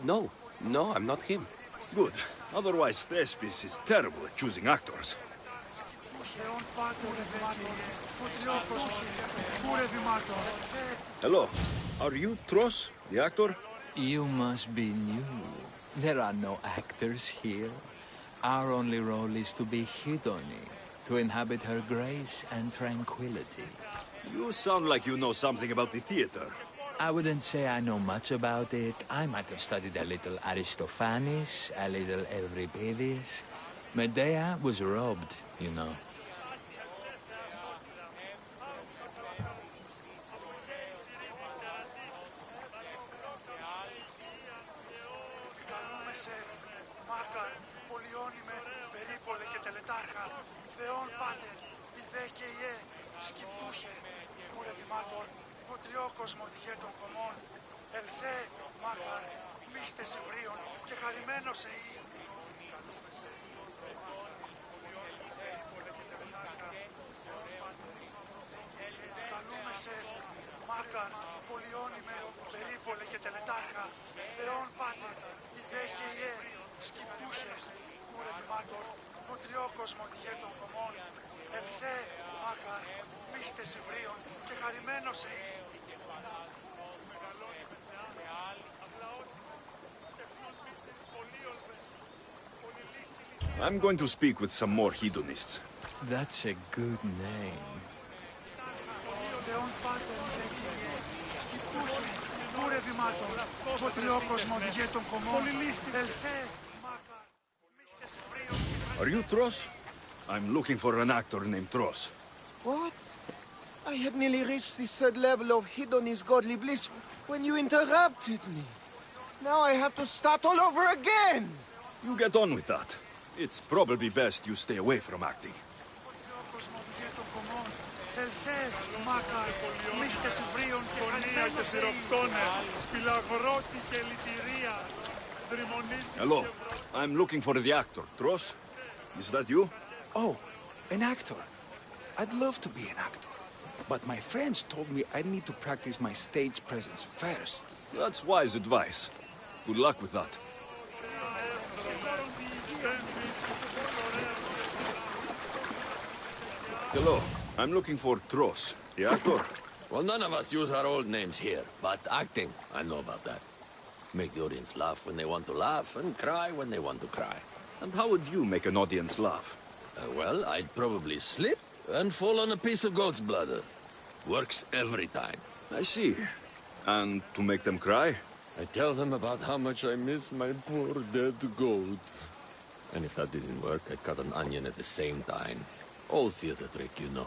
No. No, I'm not him. Good. Otherwise, Thespis is terrible at choosing actors. Hello. Are you Tros, the actor? You must be new. There are no actors here. Our only role is to be Hedony, to inhabit her grace and tranquility. You sound like you know something about the theater. I wouldn't say I know much about it. I might have studied a little Aristophanes, a little Euripides. Medea was robbed, you know. I'm going to speak with some more hedonists. That's a good name. Are you Tros? I'm looking for an actor named Tros. What? I had nearly reached the third level of Hedony's godly bliss when you interrupted me. Now I have to start all over again! You get on with that. It's probably best you stay away from acting. Hello. I'm looking for the actor, Tros. Is that you? Oh, an actor. I'd love to be an actor. But my friends told me I need to practice my stage presence first. That's wise advice. Good luck with that. Hello. I'm looking for Tros, the actor. Well, none of us use our old names here, but acting, I know about that. Make the audience laugh when they want to laugh, and cry when they want to cry. And how would you make an audience laugh? Well, I'd probably slip and fall on a piece of goat's bladder. Works every time. I see. And to make them cry? I tell them about how much I miss my poor dead goat. And if that didn't work, I'd cut an onion at the same time. Old theater trick, you know.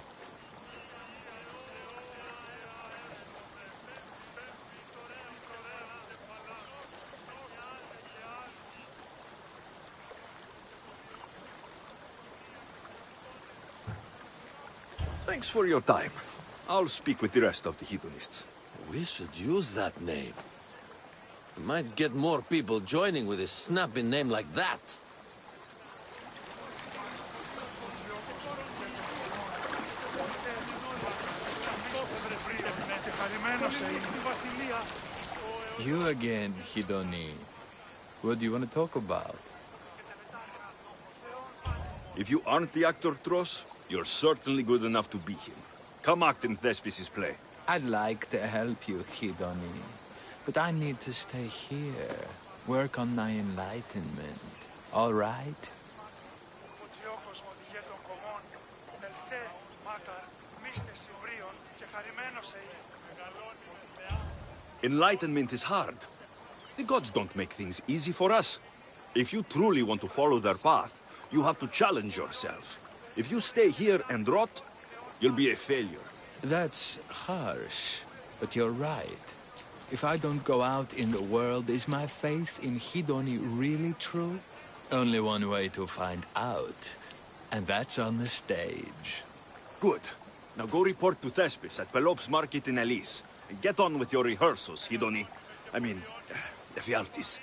Thanks for your time. I'll speak with the rest of the hedonists. We should use that name. We might get more people joining with a snappy name like that. You again, Hedony. What do you want to talk about? If you aren't the actor Tros, you're certainly good enough to be him. Come act in Thespis' play. I'd like to help you, Hedony. But I need to stay here. Work on my enlightenment. All right? Enlightenment is hard. The gods don't make things easy for us. If you truly want to follow their path, you have to challenge yourself. If you stay here and rot, you'll be a failure. That's harsh, but you're right. If I don't go out in the world, is my faith in Hidoni really true? Only one way to find out, and that's on the stage. Good. Now go report to Thespis at Pelop's market in Elise. And get on with your rehearsals, Hidoni. I mean, Ephialtes.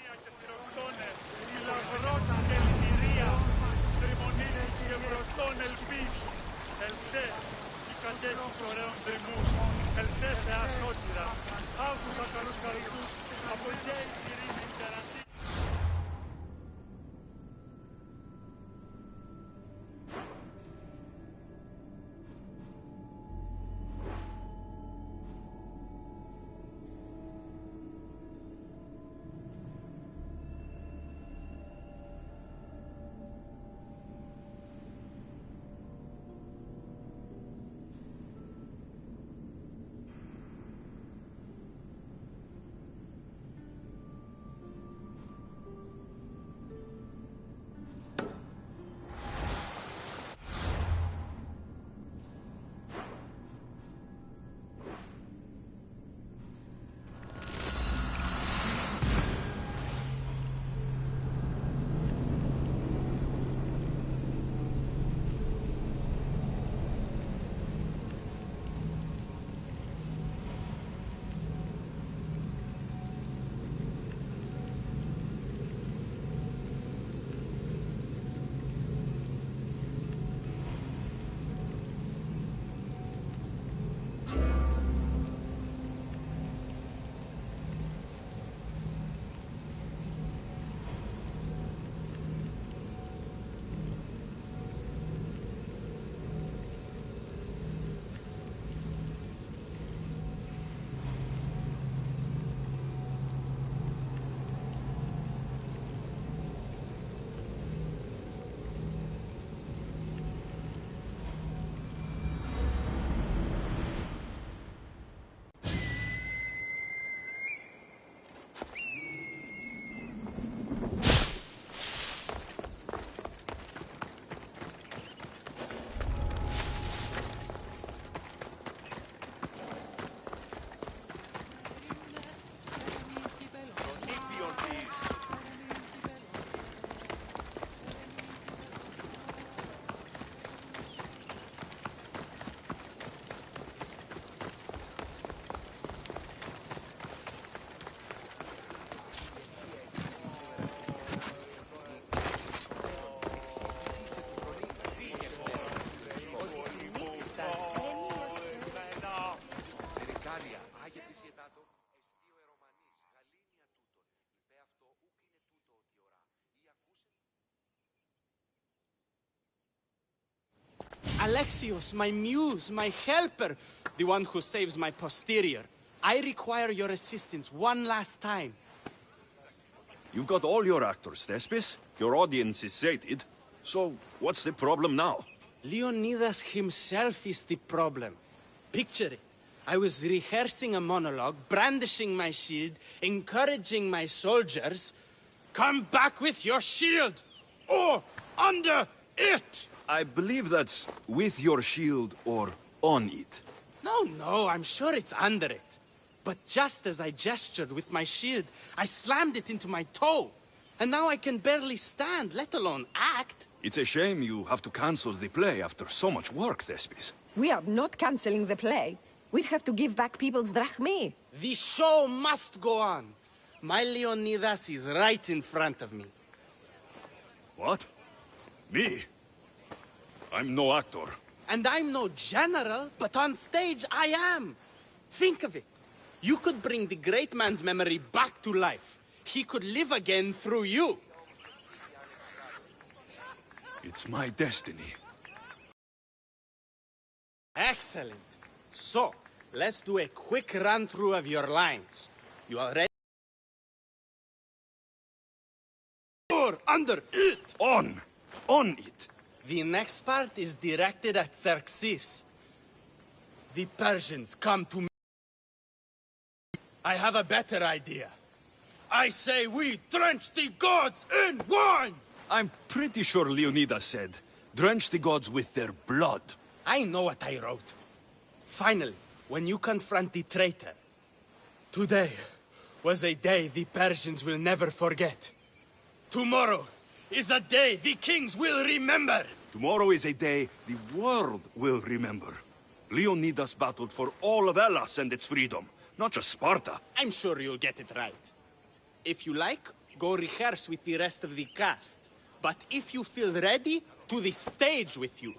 Alexios, my muse, my helper, the one who saves my posterior. I require your assistance one last time. You've got all your actors, Thespis. Your audience is sated. So, what's the problem now? Leonidas himself is the problem. Picture it. I was rehearsing a monologue, brandishing my shield, encouraging my soldiers. Come back with your shield! Or under it! I believe that's with your shield or on it. No, I'm sure it's under it. But just as I gestured with my shield, I slammed it into my toe. And now I can barely stand, let alone act. It's a shame you have to cancel the play after so much work, Thespis. We are not cancelling the play. We'd have to give back people's drachmae. The show must go on. My Leonidas is right in front of me. What? Me? I'm no actor. And I'm no general, but on stage I am. Think of it. You could bring the great man's memory back to life. He could live again through you. It's my destiny. Excellent. So, let's do a quick run-through of your lines. You are ready? Or under it! On it! The next part is directed at Xerxes. The Persians come to me. I have a better idea. I say we drench the gods in wine! I'm pretty sure Leonidas said, drench the gods with their blood. I know what I wrote. Finally, when you confront the traitor, today was a day the Persians will never forget. Tomorrow is a day the kings will remember. Tomorrow is a day the world will remember. Leonidas battled for all of Hellas and its freedom, not just Sparta. I'm sure you'll get it right. If you like, go rehearse with the rest of the cast. But if you feel ready, to the stage with you.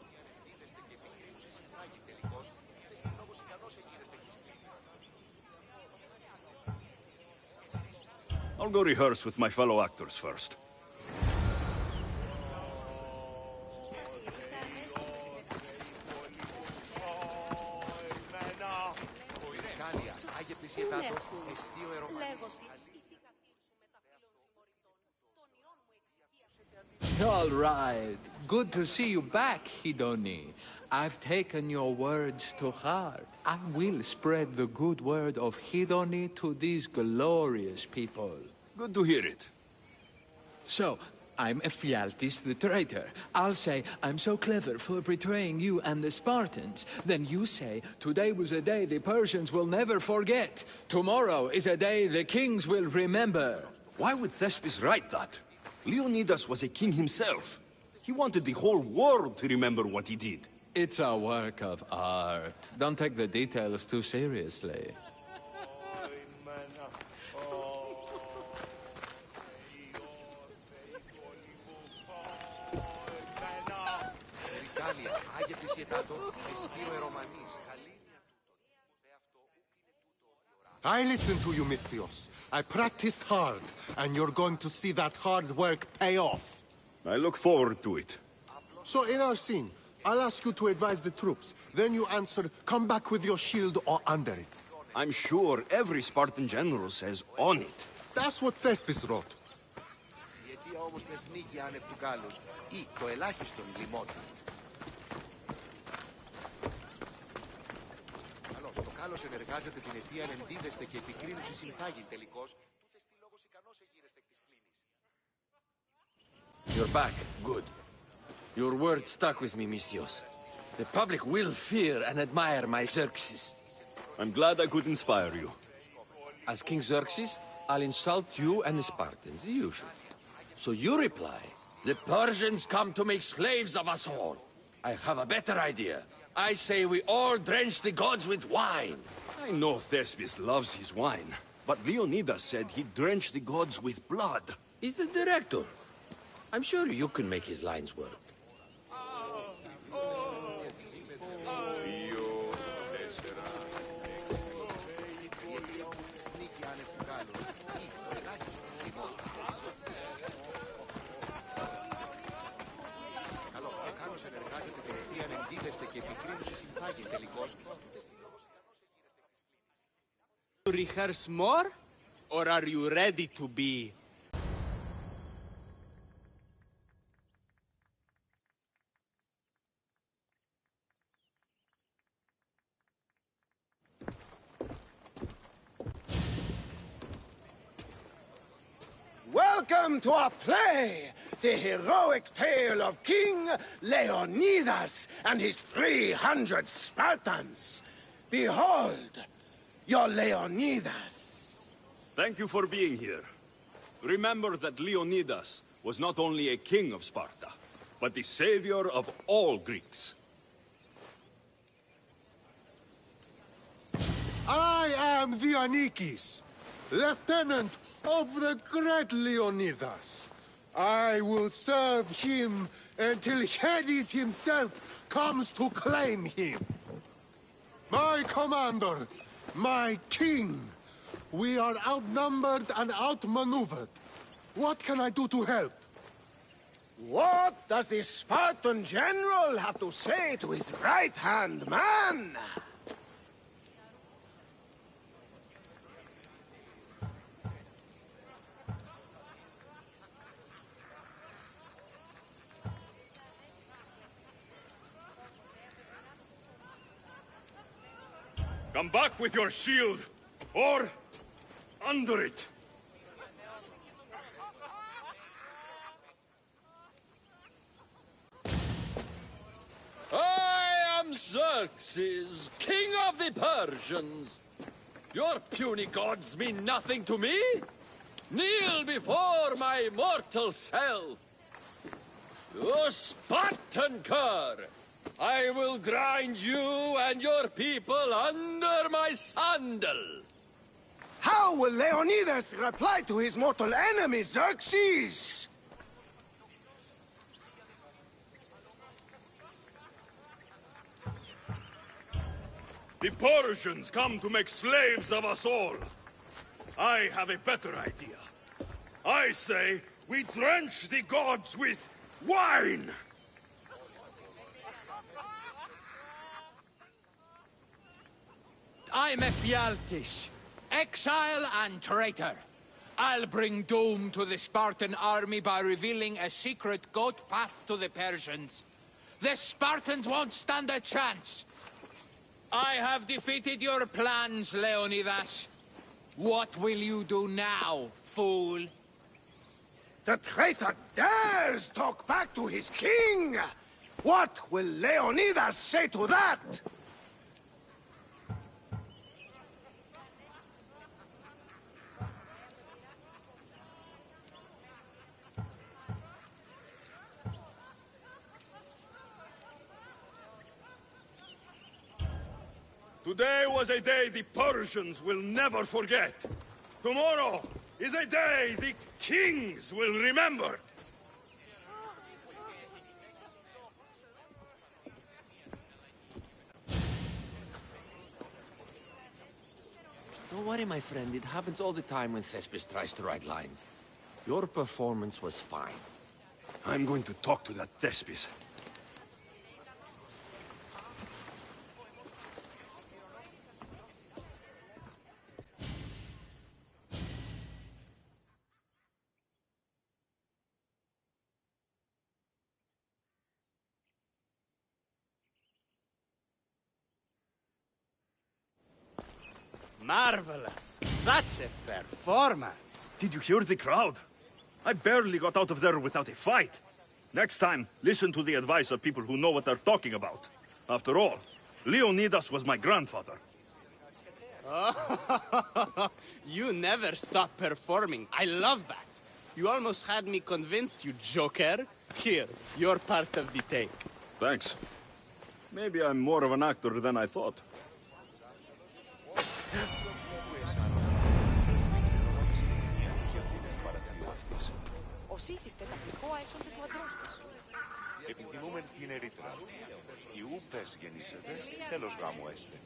I'll go rehearse with my fellow actors first. All right. Good to see you back, Hidoni. I've taken your words to heart. I will spread the good word of Hidoni to these glorious people. Good to hear it. So, I'm Ephialtes the traitor. I'll say, I'm so clever for betraying you and the Spartans. Then you say, today was a day the Persians will never forget. Tomorrow is a day the kings will remember. Why would Thespis write that? Leonidas was a king himself. He wanted the whole world to remember what he did. It's a work of art. Don't take the details too seriously. I listened to you, Misthios. I practiced hard, and you're going to see that hard work pay off. I look forward to it. So in our scene, I'll ask you to advise the troops. Then you answer, come back with your shield or under it. I'm sure every Spartan general says on it. That's what Thespis wrote. Άλλος ενεργάζεται την αιτία ενδίδεστε και επικρίνωση συμφάγει τελικώς, τούτε στη λόγος ικανός εγείρεστε εκ της κλίνης. You're back. Good. Your word stuck with me, Misthios. The public will fear and admire my Xerxes. I'm glad I could inspire you. As King Xerxes, I'll insult you and the Spartans, the usual. So you reply, the Persians come to make slaves of us all. I have a better idea. I say we all drench the gods with wine. I know Thespis loves his wine, but Leonidas said he'd drench the gods with blood. He's the director. I'm sure you can make his lines work. To rehearse more? Or are you ready to be... Welcome to our play, the heroic tale of King Leonidas and his 300 Spartans. Behold, your Leonidas. Thank you for being here. Remember that Leonidas was not only a king of Sparta, but the savior of all Greeks. I am Dionychus, lieutenant of the great Leonidas. I will serve him until Hades himself comes to claim him. My commander, my king, we are outnumbered and outmaneuvered. What can I do to help? What does the Spartan general have to say to his right-hand man? Come back with your shield, or under it. I am Xerxes, king of the Persians! Your puny gods mean nothing to me? Kneel before my mortal self! You Spartan cur! I will grind you and your people under my sandal! How will Leonidas reply to his mortal enemy, Xerxes? The Persians come to make slaves of us all. I have a better idea. I say we drench the gods with wine! I'm Ephialtes, exile and traitor. I'll bring doom to the Spartan army by revealing a secret goat path to the Persians. The Spartans won't stand a chance. I have defeated your plans, Leonidas. What will you do now, fool? The traitor dares talk back to his king! What will Leonidas say to that? Today was a day the Persians will never forget. Tomorrow is a day the kings will remember. Don't worry, my friend. It happens all the time when Thespis tries to write lines. Your performance was fine. I'm going to talk to that Thespis. Marvelous. Such a performance. Did you hear the crowd? I barely got out of there without a fight. Next time, listen to the advice of people who know what they're talking about. After all, Leonidas was my grandfather. Oh, you never stop performing. I love that. You almost had me convinced, you joker. Here, you're part of the take. Thanks. Maybe I'm more of an actor than I thought. Επιθυμούμε γυναιρίτερα. Η ούπες γεννήσετε, τέλος γάμου έστε.